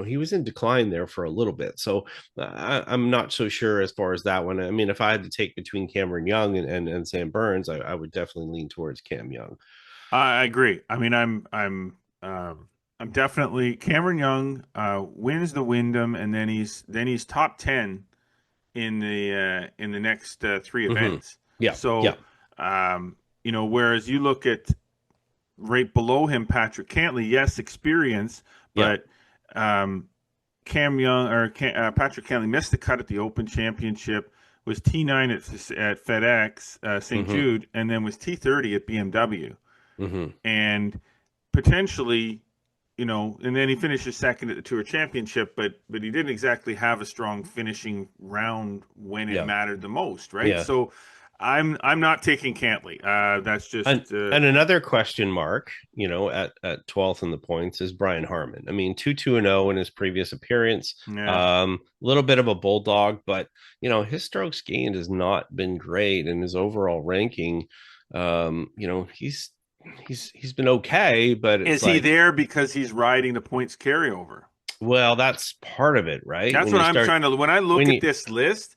he was in decline there for a little bit. So I'm not so sure as far as that one. I mean, if I had to take between Cameron Young and Sam Burns, I would definitely lean towards Cam Young. I agree. I mean, I'm definitely Cameron Young wins the Wyndham, and then he's top 10 in the next three events. Yeah. So whereas you look at right below him, Patrick Cantlay, yes, experience, but Cam Young or Patrick Cantlay missed the cut at the Open Championship, was T9 at FedEx St. Jude, and then was T30 at BMW. And potentially, and then he finishes second at the Tour Championship, but he didn't exactly have a strong finishing round when it mattered the most, right? Yeah. So I'm not taking Cantlay. That's just and another question mark, at 12th in the points is Brian Harman. I mean, 2-2-0 in his previous appearance. A little bit of a bulldog, but his strokes gained has not been great, and his overall ranking, he's been okay, but is he there because he's riding the points carryover? Well, that's part of it, right? That's what I'm trying to. When I look at this list,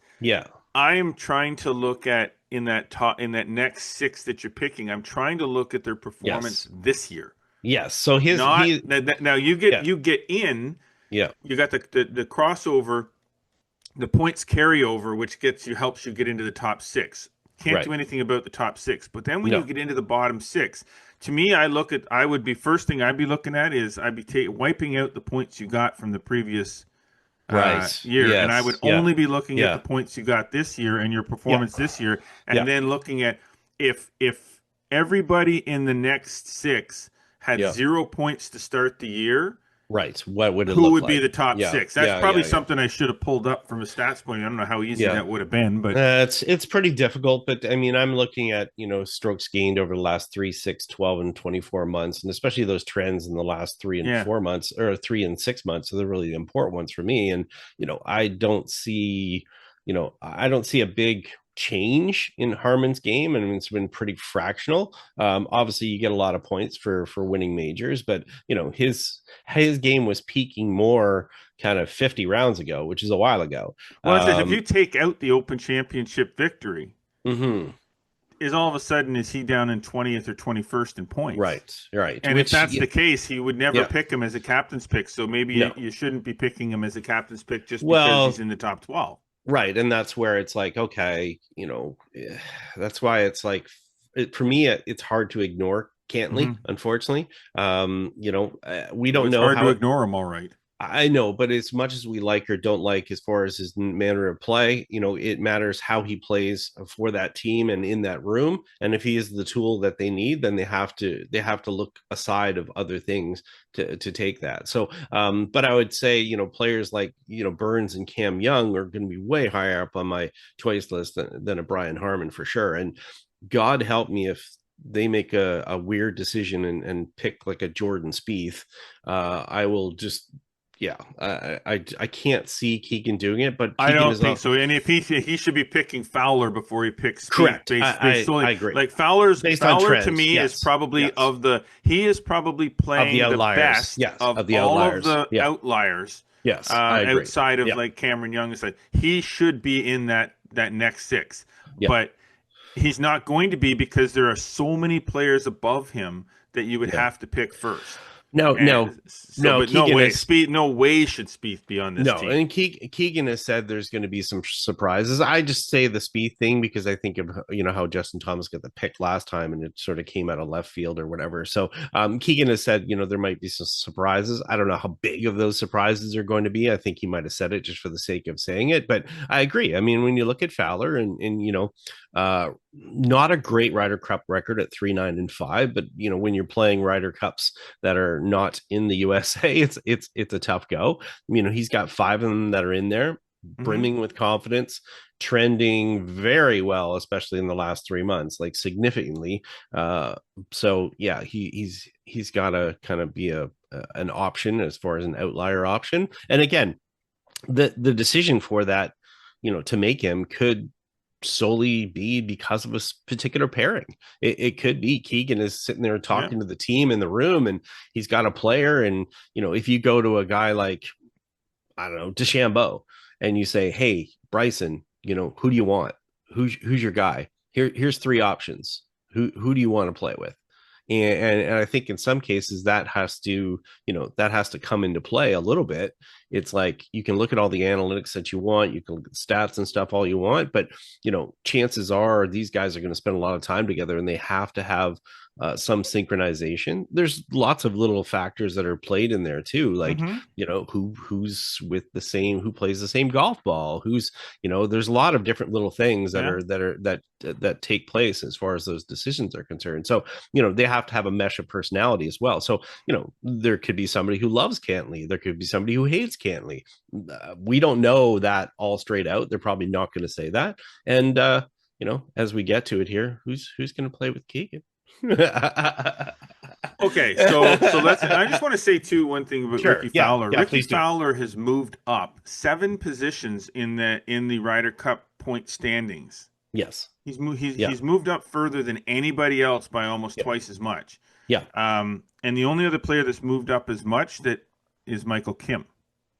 I am trying to look at in that next six that you're picking. I'm trying to look at their performance this year. Yes. So now you get in. Yeah. You got the crossover, the points carryover, which helps you get into the top six. Can't do anything about the top six. But then when you get into the bottom six, to me, first thing I'd be looking at is I'd be wiping out the points you got from the previous year, and I would only be looking at the points you got this year and your performance this year, and then looking at if everybody in the next six had 0 points to start the year, Right. What would it who look would like? be the top Yeah. six. That's probably something I should have pulled up from a stats point. I don't know how easy that would have been, but it's pretty difficult. But I mean, I'm looking at, strokes gained over the last 3, 6, 12, and 24 months, and especially those trends in the last 3 and 4 months, or 3 and 6 months. So they're really the important ones for me. And, I don't see, a big change in Harman's game, and it's been pretty fractional. Obviously you get a lot of points for winning majors, but his game was peaking more kind of 50 rounds ago, which is a while ago. Well, it says if you take out the Open Championship victory, is all of a sudden is he down in 20th or 21st in points? Right. And if that's the case, he would never pick him as a captain's pick. So maybe you shouldn't be picking him as a captain's pick just because he's in the top 12. Right. And that's where it's like, okay, that's why it's like, for me, it's hard to ignore Cantlay, unfortunately. We don't know hard to ignore him, all right. I know, but as much as we like or don't like as far as his manner of play, it matters how he plays for that team and in that room. And if he is the tool that they need, then they have to look aside of other things to take that. So, but I would say, players like, Burns and Cam Young are going to be way higher up on my choice list than a Brian Harman for sure. And God help me if they make a weird decision and pick like a Jordan Spieth. I will just, I can't see Keegan doing it, but Keegan I don't think so. And if he should be picking Fowler before he picks Spieth. Correct. I agree. Like Fowler to me is probably he is probably playing the best of the all outliers. Of the outliers. Yes, outside of like Cameron Young is like he should be in that next six, but he's not going to be because there are so many players above him that you would have to pick first. No way should Spieth be on this team. And Keegan has said there's going to be some surprises. I just say the Spieth thing because I think of how Justin Thomas got the pick last time and it sort of came out of left field or whatever. So Keegan has said there might be some surprises. I don't know how big of those surprises are going to be. I think he might have said it just for the sake of saying it, but I agree. I mean, when you look at Fowler and not a great Ryder Cup record at 3-9-5, but when you're playing Ryder Cups that are not in the USA, it's a tough go. He's got 5 of them that are in there, brimming with confidence, trending very well, especially in the last 3 months, like significantly. So yeah, he's got to kind of be an option as far as an outlier option. And again, the decision for that, to make him could solely be because of a particular pairing. It could be Keegan is sitting there talking to the team in the room and he's got a player. And, if you go to a guy like, I don't know, DeChambeau and you say, hey, Bryson, who do you want? Who's your guy? Here's 3 options. Who do you want to play with? And I think in some cases that has to come into play a little bit. It's like you can look at all the analytics that you want, you can look at stats and stuff all you want, but chances are these guys are going to spend a lot of time together and they have to have some synchronization. There's lots of little factors that are played in there too, like who's with the same, who plays the same golf ball, who's there's a lot of different little things that take place as far as those decisions are concerned. So they have to have a mesh of personality as well. So there could be somebody who loves Cantlay, there could be somebody who hates Cantlay. We don't know that all straight out. They're probably not going to say that. And as we get to it here, who's going to play with Keegan? Okay, so let's. I just want to say too one thing about Ricky Fowler. Ricky Fowler has moved up 7 positions in the Ryder Cup point standings. Yes, he's moved up further than anybody else by almost twice as much. Yeah. And the only other player that's moved up as much that is Michael Kim.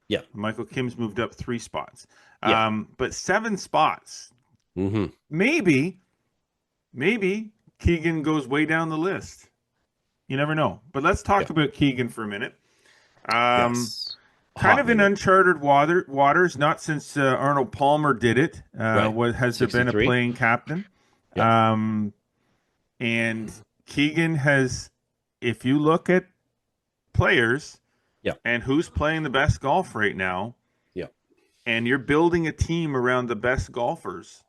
Yeah. Michael Kim's moved up 3 spots. But 7 spots. Mm-hmm. Maybe Keegan goes way down the list. You never know. But let's talk about Keegan for a minute. Kind of in uncharted waters, not since Arnold Palmer did it. Has there been a playing captain? And Keegan has, if you look at players and who's playing the best golf right now, and you're building a team around the best golfers,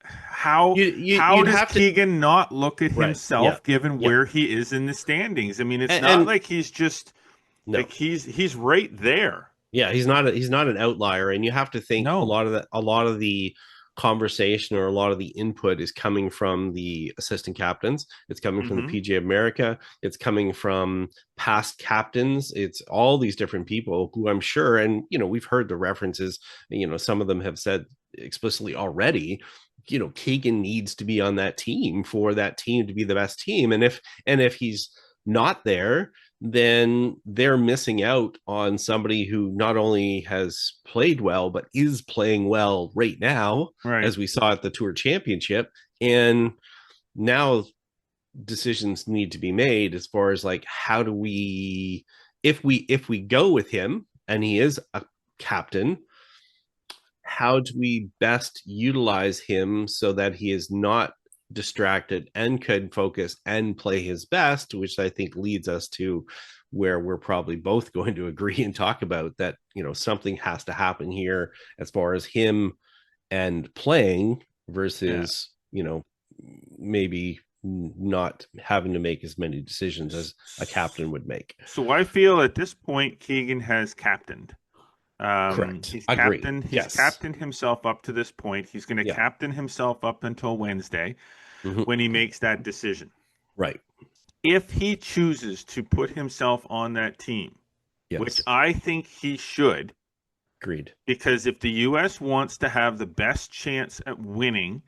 how does Keegan not look at himself given where he is in the standings? I mean, it's not like he's just No. Like he's right there. Yeah, he's not an outlier, and you have to think No. a lot of the conversation or a lot of the input is coming from the assistant captains. It's coming from the PGA America. It's coming from past captains. It's all these different people who I'm sure, and we've heard the references. Some of them have said explicitly already. Keegan needs to be on that team for that team to be the best team, and if he's not there, then they're missing out on somebody who not only has played well, but is playing well right now, Right. as we saw at the Tour Championship. And now decisions need to be made as far as like, how do we, if we go with him and he is a captain, how do we best utilize him so that he is not distracted and could focus and play his best, which I think leads us to where we're probably both going to agree and talk about that, something has to happen here as far as him and playing versus, maybe not having to make as many decisions as a captain would make. So I feel at this point, Keegan has captained. Correct. He's Agreed. captained himself up to this point. He's going to captain himself up until Wednesday when he makes that decision. Right. If he chooses to put himself on that team, which I think he should. Agreed. Because if the U.S. wants to have the best chance at winning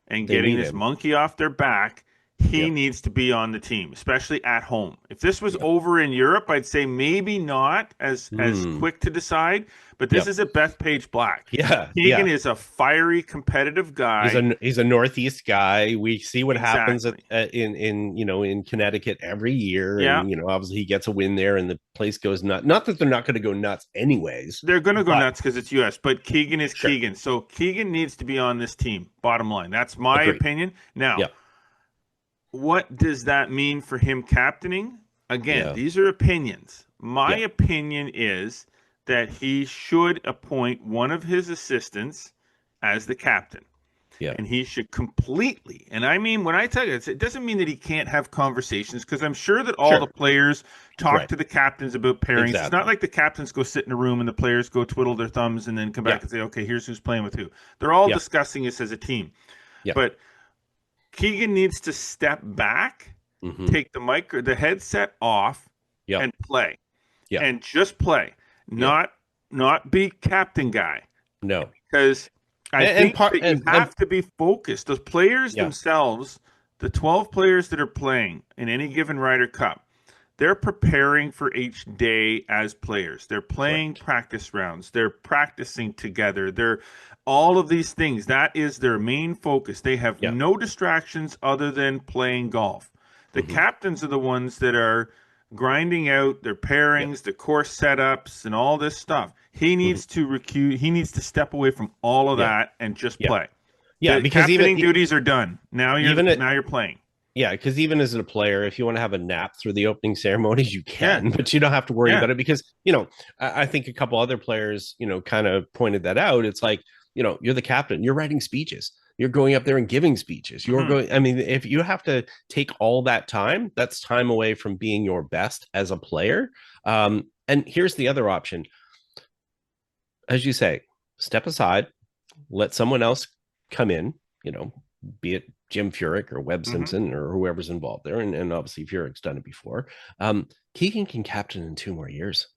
and getting this monkey off their back, he needs to be on the team, especially at home. If this was over in Europe, I'd say maybe not as quick to decide, but this is a Bethpage Black. Yeah. Keegan is a fiery, competitive guy. He's a Northeast guy. We see what happens in Connecticut every year. Yeah. And, obviously he gets a win there and the place goes nuts. Not that they're not going to go nuts anyways. They're going to go nuts because it's U.S., but Keegan is Keegan. So Keegan needs to be on this team, bottom line. That's my opinion. Now, what does that mean for him captaining? Again, these are opinions. My opinion is that he should appoint one of his assistants as the captain. Yeah. And he should completely, and I mean, when I tell you, it doesn't mean that he can't have conversations, because I'm sure that all the players talk to the captains about pairings. Exactly. It's not like the captains go sit in a room and the players go twiddle their thumbs and then come back and say, okay, here's who's playing with who. They're all discussing this as a team. Yeah. But Keegan needs to step back, take the headset off, and play. Yeah. And just play. Not be captain guy. No. Because I think you have to be focused. Those players themselves, the 12 players that are playing in any given Ryder Cup, they're preparing for each day as players. They're playing practice rounds. They're practicing together. They're all of these things. That is their main focus. They have no distractions other than playing golf. The captains are the ones that are grinding out their pairings, the course setups, and all this stuff. He needs to he needs to step away from all of that and just play. Yeah, the because captaining duties are done. Now you're playing. Yeah, because even as a player, if you want to have a nap through the opening ceremonies, you can, but you don't have to worry about it because, I think a couple other players, kind of pointed that out. It's like, you're the captain, you're writing speeches, you're going up there and giving speeches. You're going, I mean, if you have to take all that time, that's time away from being your best as a player. And here's the other option. As you say, step aside, let someone else come in, be it Jim Furyk or Webb Simpson or whoever's involved there. And obviously Furyk's done it before. Keegan can captain in 2 more years.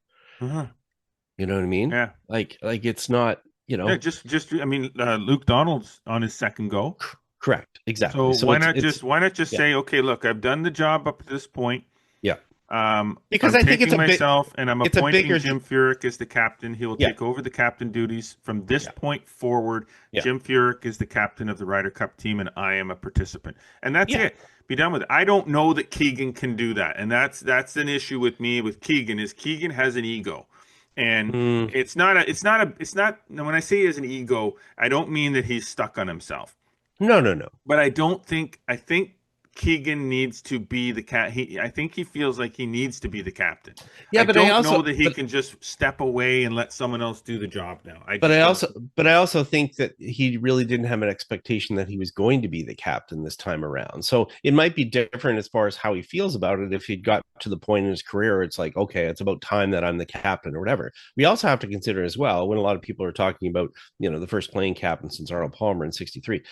You know what I mean? Yeah. Like it's not, I mean, Luke Donald's on his second go. Correct. Exactly. So why not just say, okay, look, I've done the job up to this point. Yeah. Because I think it's myself, and I'm appointing Jim Furyk as the captain. He will take over the captain duties from this point forward. Jim Furyk is the captain of the Ryder Cup team, and I am a participant. And that's it. Be done with it. I don't know that Keegan can do that, and that's an issue with me with Keegan. Is Keegan has an ego, and it's not. When I say he has an ego, I don't mean that he's stuck on himself. No. But I think Keegan needs to be the I think he feels like he needs to be the captain. Yeah, but I don't also know that he can just step away and let someone else do the job now. But I also think that he really didn't have an expectation that he was going to be the captain this time around. So it might be different as far as how he feels about it if he'd got to the point in his career it's like, okay, it's about time that I'm the captain or whatever. We also have to consider as well when a lot of people are talking about, the first playing captain since Arnold Palmer in 63.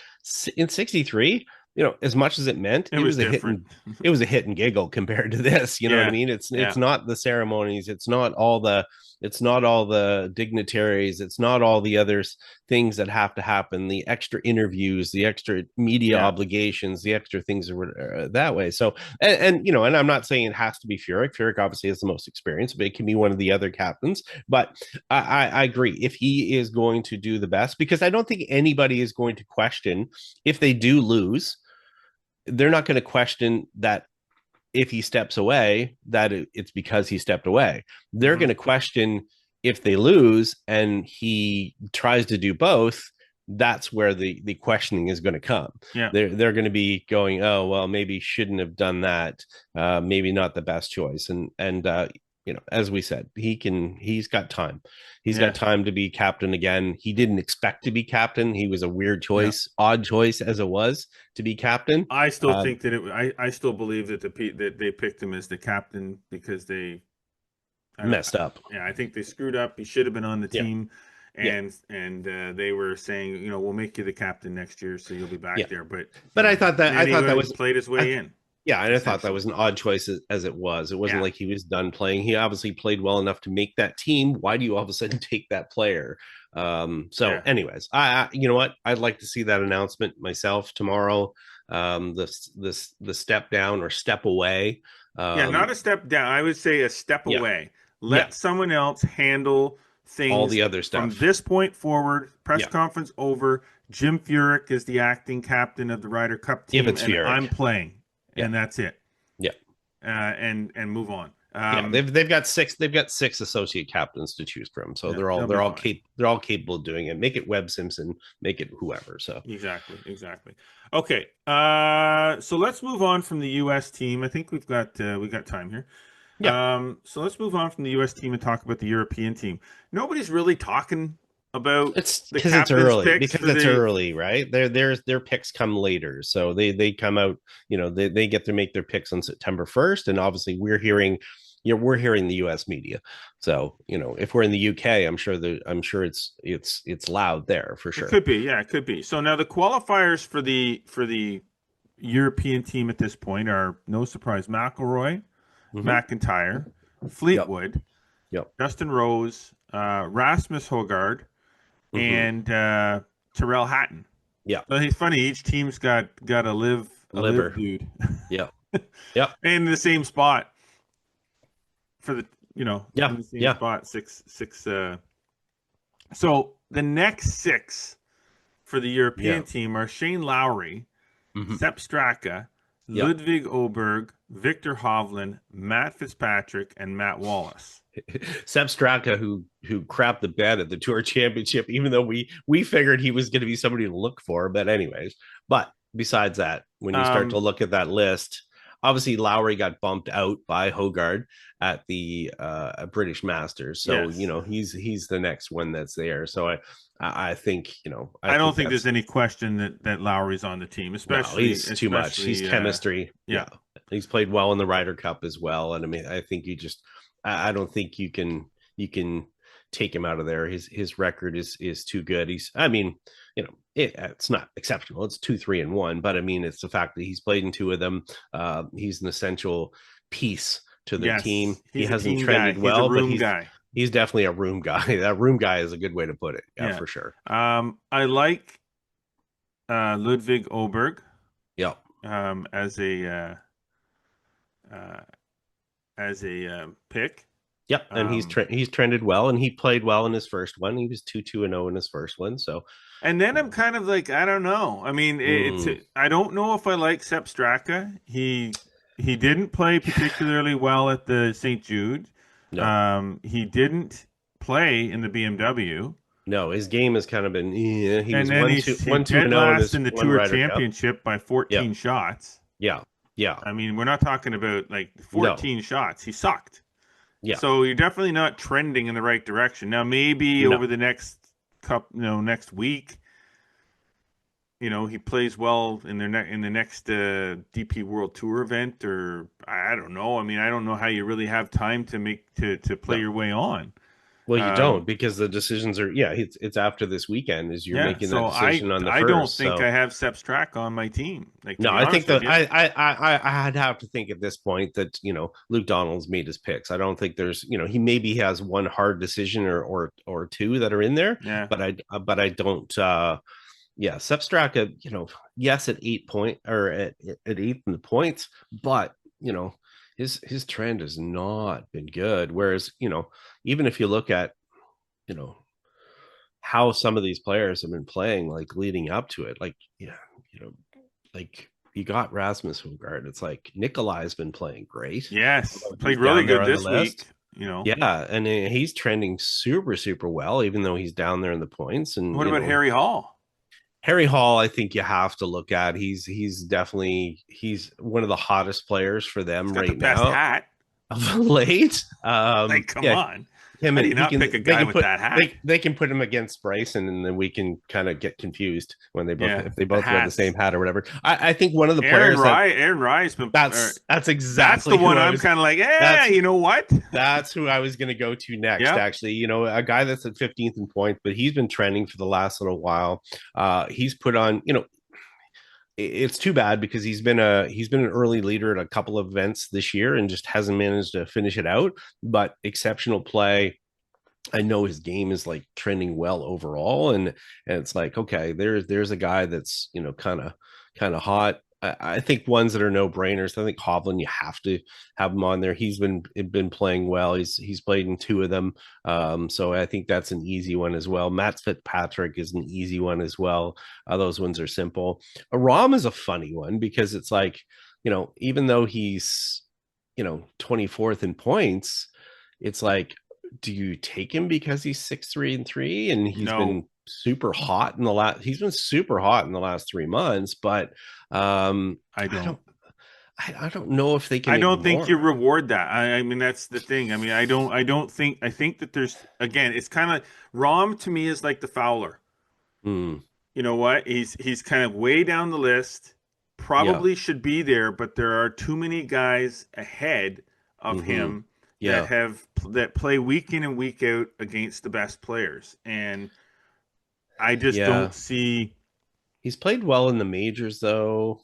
In 63, as much as it meant, it was a hit and giggle compared to this. You know what I mean? It's not the ceremonies, it's not all the dignitaries, it's not all the other things that have to happen, the extra interviews, the extra media obligations, the extra things that were that way. So, and I'm not saying it has to be Furyk. Furyk obviously has the most experience, but it can be one of the other captains. But I agree if he is going to do the best, because I don't think anybody is going to question if they do lose. They're not going to question that if he steps away, that it's because he stepped away. They're going to question if they lose and he tries to do both. That's where the questioning is going to come. Yeah. They're going to be going, oh, well, maybe shouldn't have done that. Maybe not the best choice. And as we said, he's got time. He's got time to be captain again. He didn't expect to be captain. He was a weird choice, odd choice as it was to be captain. I still think that I still believe that that they picked him as the captain because they messed up. Yeah, I think they screwed up. He should have been on the team. And they were saying, we'll make you the captain next year, so you'll be back there. But I thought that was played his way in. Yeah, and I thought that was an odd choice as it was. It wasn't like he was done playing. He obviously played well enough to make that team. Why do you all of a sudden take that player? Anyways, you know what? I'd like to see that announcement myself tomorrow. The step down or step away. Not a step down. I would say a step away. Let someone else handle things. All the other stuff. From this point forward, press conference over. Jim Furyk is the acting captain of the Ryder Cup team. If it's Furyk. I'm playing. And that's it. Yeah. And move on. They've got six associate captains to choose from. So they're all capable of doing it. Make it Webb Simpson, make it whoever. So exactly. Okay. So let's move on from the US team. I think we got time here. Yeah. So let's move on from the US team and talk about the European team. Nobody's really talking about because it's early, right? Their picks come later, so they come out. They get to make their picks on September 1st, and obviously we're hearing the U.S. media. So if we're in the UK, I'm sure it's loud there for sure. It could be. So now the qualifiers for the European team at this point are, no surprise, McIlroy, McIntyre, Fleetwood, Justin Rose, Rasmus Højgaard, and Tyrrell Hatton. Yeah. So it's funny, each team's got a live dude. Yeah. In the same spot for the in the same spot. Six so the next six for the European team are Shane Lowry, Sepp Straka, Ludwig Åberg, Victor Hovland, Matt Fitzpatrick, and Matt Wallace. Sepp Straka, who crapped the bed at the Tour Championship, even though we figured he was going to be somebody to look for. But anyways, besides that, when you start to look at that list, obviously Lowry got bumped out by Højgaard at the British Masters, so he's the next one that's there. So I think I don't think there's any question that Lowry's on the team, especially he's too much. He's chemistry. He's played well in the Ryder Cup as well, and I mean I think I don't think you can take him out of there. His record is too good. It's not exceptional. It's 2-3-1, but I mean, it's the fact that he's played in two of them. He's an essential piece to the team. He hasn't trended well, but he's definitely a room guy. That room guy is a good way to put it. For sure. I like Ludwig Åberg. Yeah. As a pick. Yep, and he's trended well, and he played well in his first one. He was 2-2-0 in his first one. So, and then I'm kind of like, I don't know. I mean, I don't know if I like Sepp Straka. He didn't play particularly well at the St. Jude. No. He didn't play in the BMW. No, his game has kind of been. He was 1-2-0 in the Tour Championship by 14 shots. Yeah. Yeah. I mean, we're not talking about like No. 14 shots. He sucked. Yeah. So you're definitely not trending in the right direction. Now, maybe No. over the next next week, he plays well in in the next DP World Tour event, or I don't know. I mean, I don't know how you really have time to play No. your way on. Well, you don't, because the decisions are, it's after this weekend is you're making that So decision on the I don't first. think So I have Sepp Strack on my team. Like, to no, be I think honest that with you. I'd have to think at this point that Luke Donald's made his picks. I don't think there's he maybe has one hard decision or two that are in there. Yeah. But I don't. Sepp Straka, yes, at 8 point or at eighth in the points, but his trend has not been good. Whereas even if you look at how some of these players have been playing, like leading up to it, like like you got Rasmus Hogard. It's like Nikolai's been playing great. Yes, He's played really down there good on the this week. list. Yeah, and he's trending super, super well, even though he's down there in the points. And what about Harry Hall? Harry Hall, I think you have to look at. He's definitely one of the hottest players for them He's got right the best now. hat. Of late, Like, come on. Him How and do you not pick a guy with that hat? They can put him against Bryson, and then we can kind of get confused when they both if they both wear the hats. same hat or whatever. I think one of the players Aaron Rye's been that's exactly that's the one I'm kind of like, you know what? That's who I was going to go to next. Yep. Actually, a guy that's at 15th in points, but he's been trending for the last little while. He's put on, it's too bad because he's been an early leader at a couple of events this year and just hasn't managed to finish it out. But exceptional play. I know his game is like trending well overall, and it's like, okay, there's a guy that's kind of hot. I think ones that are no brainers. I think Hovland, you have to have him on there. He's been playing well. He's played in two of them, so I think that's an easy one as well. Matt Fitzpatrick is an easy one as well. Those ones are simple. Rahm is a funny one because it's like, even though he's 24th in points, it's like, do you take him because he's 6-3-3 and he's been super hot in the last 3 months? But I don't know if they can. I don't think you reward that. I mean, that's the thing. I mean, I think that there's, again, it's kind of, Rahm to me is like the Fowler. You know what? He's kind of way down the list. Probably should be there, but there are too many guys ahead of him that play week in and week out against the best players, and I just don't see. He's played well in the majors, though.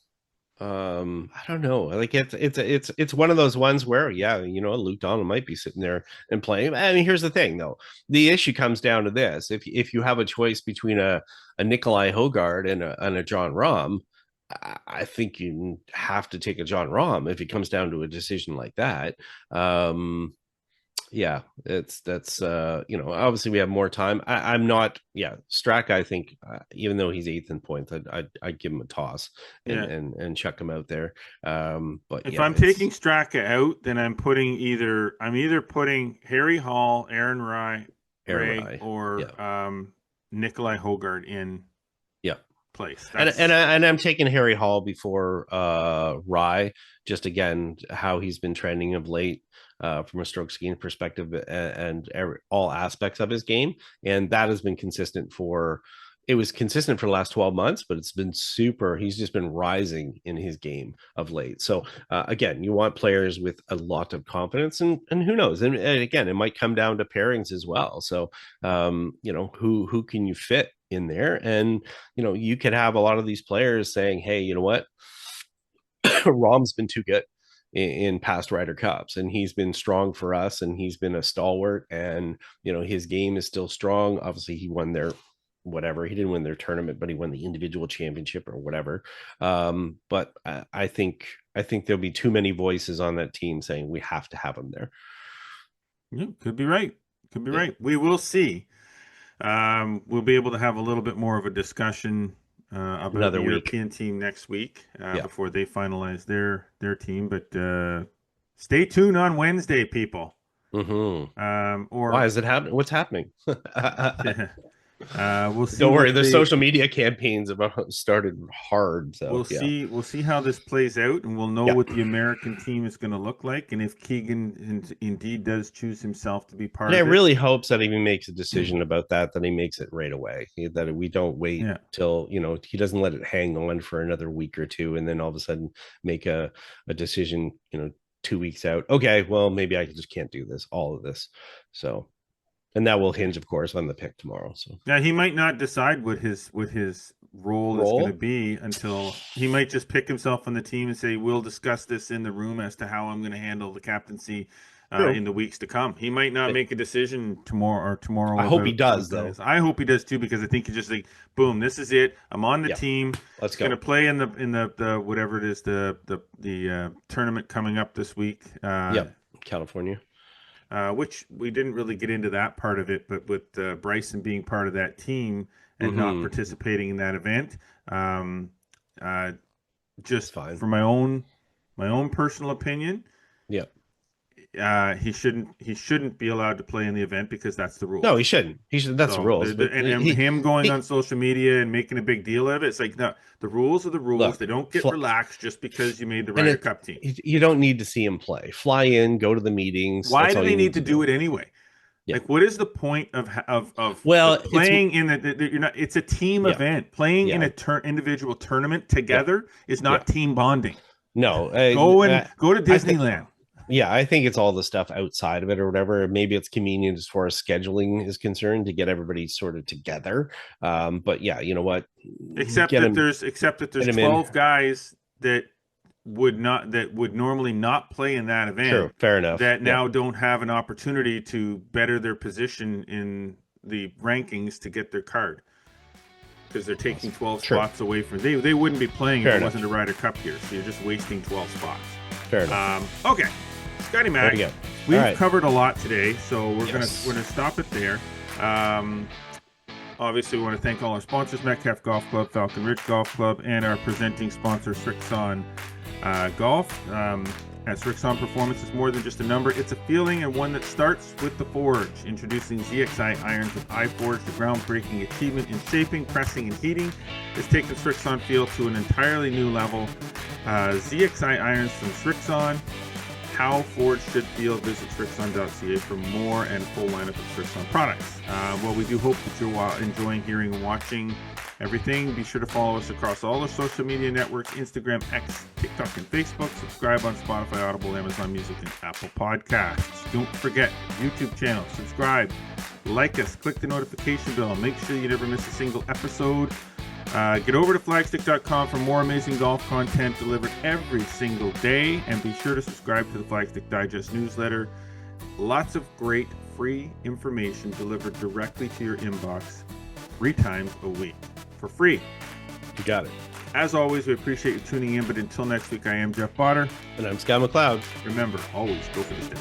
I don't know. Like it's one of those ones where Luke Donald might be sitting there and playing. I mean, here's the thing, though. The issue comes down to this: if you have a choice between a Nikolai Hogard and a John Rahm, I think you have to take a John Rahm if it comes down to a decision like that. That's obviously we have more time. I'm not Strack. I think even though he's 8th in points, I'd give him a toss and chuck him out there. But if I'm taking Straka out, then I'm either putting Harry Hall, Aaron Rye, or Nikolai Hogard in place. And I'm taking Harry Hall before Rye, just again how he's been trending of late from a strokes gained perspective and all aspects of his game, and that has been consistent for the last 12 months, but it's been he's just been rising in his game of late. So again, you want players with a lot of confidence, and who knows, and again, it might come down to pairings as well. So who can you fit in there? And you could have a lot of these players saying, hey, you know what, Rahm's been too good in past Ryder Cups, and he's been strong for us, and he's been a stalwart, and his game is still strong. Obviously he won their whatever, he didn't win their tournament, but he won the individual championship or whatever. But I think there'll be too many voices on that team saying we have to have him there. Could be right. We will see. We'll be able to have a little bit more of a discussion about Another the week. European team next week before they finalize their team. But stay tuned on Wednesday, people. Mm-hmm. Or why is it happening? What's happening? We'll see. Don't worry, the social media campaigns have started hard. So we'll see how this plays out, and we'll know what the American team is going to look like, and if Keegan indeed does choose himself to be part of it. I really hopes that if he makes a decision about that he makes it right away. That we don't wait till he doesn't let it hang on for another week or two, and then all of a sudden make a decision 2 weeks out. Okay, well maybe I just can't do all of this. So. And that will hinge, of course, on the pick tomorrow. So yeah, he might not decide what his role is going to be until he might just pick himself on the team and say, "We'll discuss this in the room as to how I'm going to handle the captaincy in the weeks to come." He might not make a decision tomorrow. I hope he does, though. I hope he does too, because I think he's just like, boom, this is it. I'm on the team. Let's go. Going to play in the whatever it is, the tournament coming up this week. California. Which we didn't really get into that part of it, but with Bryson being part of that team and not participating in that event, just fine. For my own personal opinion, he shouldn't be allowed to play in the event, because that's the rule. No, he shouldn't. That's the rules. Him going on social media and making a big deal of it, it's like, no, the rules are the rules. Look, they don't get relaxed just because you made the Ryder Cup team. You don't need to see him play. Fly in, go to the meetings. Why do they need to do it anyway? Yeah. Like, what is the point of playing in you're not? It's a team event. Playing in a individual tournament together is not team bonding. No, go to Disneyland. I think it's all the stuff outside of it or whatever. Maybe it's convenient as far as scheduling is concerned to get everybody sort of together. But you know what? Except that there's 12 guys that would normally not play in that event. Sure, fair enough. That now don't have an opportunity to better their position in the rankings to get their card, because they're taking 12 spots away from. They wouldn't be playing if it wasn't a Ryder Cup here. So you're just wasting 12 spots. Fair enough. Okay. Scotty Mac, we've covered a lot today, so we're gonna stop it there. Obviously, we want to thank all our sponsors: Metcalf Golf Club, Falcon Ridge Golf Club, and our presenting sponsor, Srixon Golf. As Srixon Performance is more than just a number; it's a feeling, and one that starts with the forge. Introducing ZXI irons with iForge, the groundbreaking achievement in shaping, pressing, and heating has taken Srixon feel to an entirely new level. ZXI irons from Srixon. How forged should feel. Visit Srixon.ca for more and full lineup of Srixon products. Well, we do hope that you're enjoying hearing and watching everything. Be sure to follow us across all our social media networks: Instagram, X, TikTok, and Facebook. Subscribe on Spotify, Audible, Amazon Music, and Apple Podcasts. Don't forget, YouTube channel. Subscribe, like us, click the notification bell. Make sure you never miss a single episode. Get over to flagstick.com for more amazing golf content delivered every single day, and be sure to subscribe to the Flagstick Digest newsletter. Lots of great free information delivered directly to your inbox 3 times a week for free. You got it. As always, we appreciate you tuning in, but until next week, I am Jeff Potter. And I'm Scott McLeod. Remember, always go for the stick.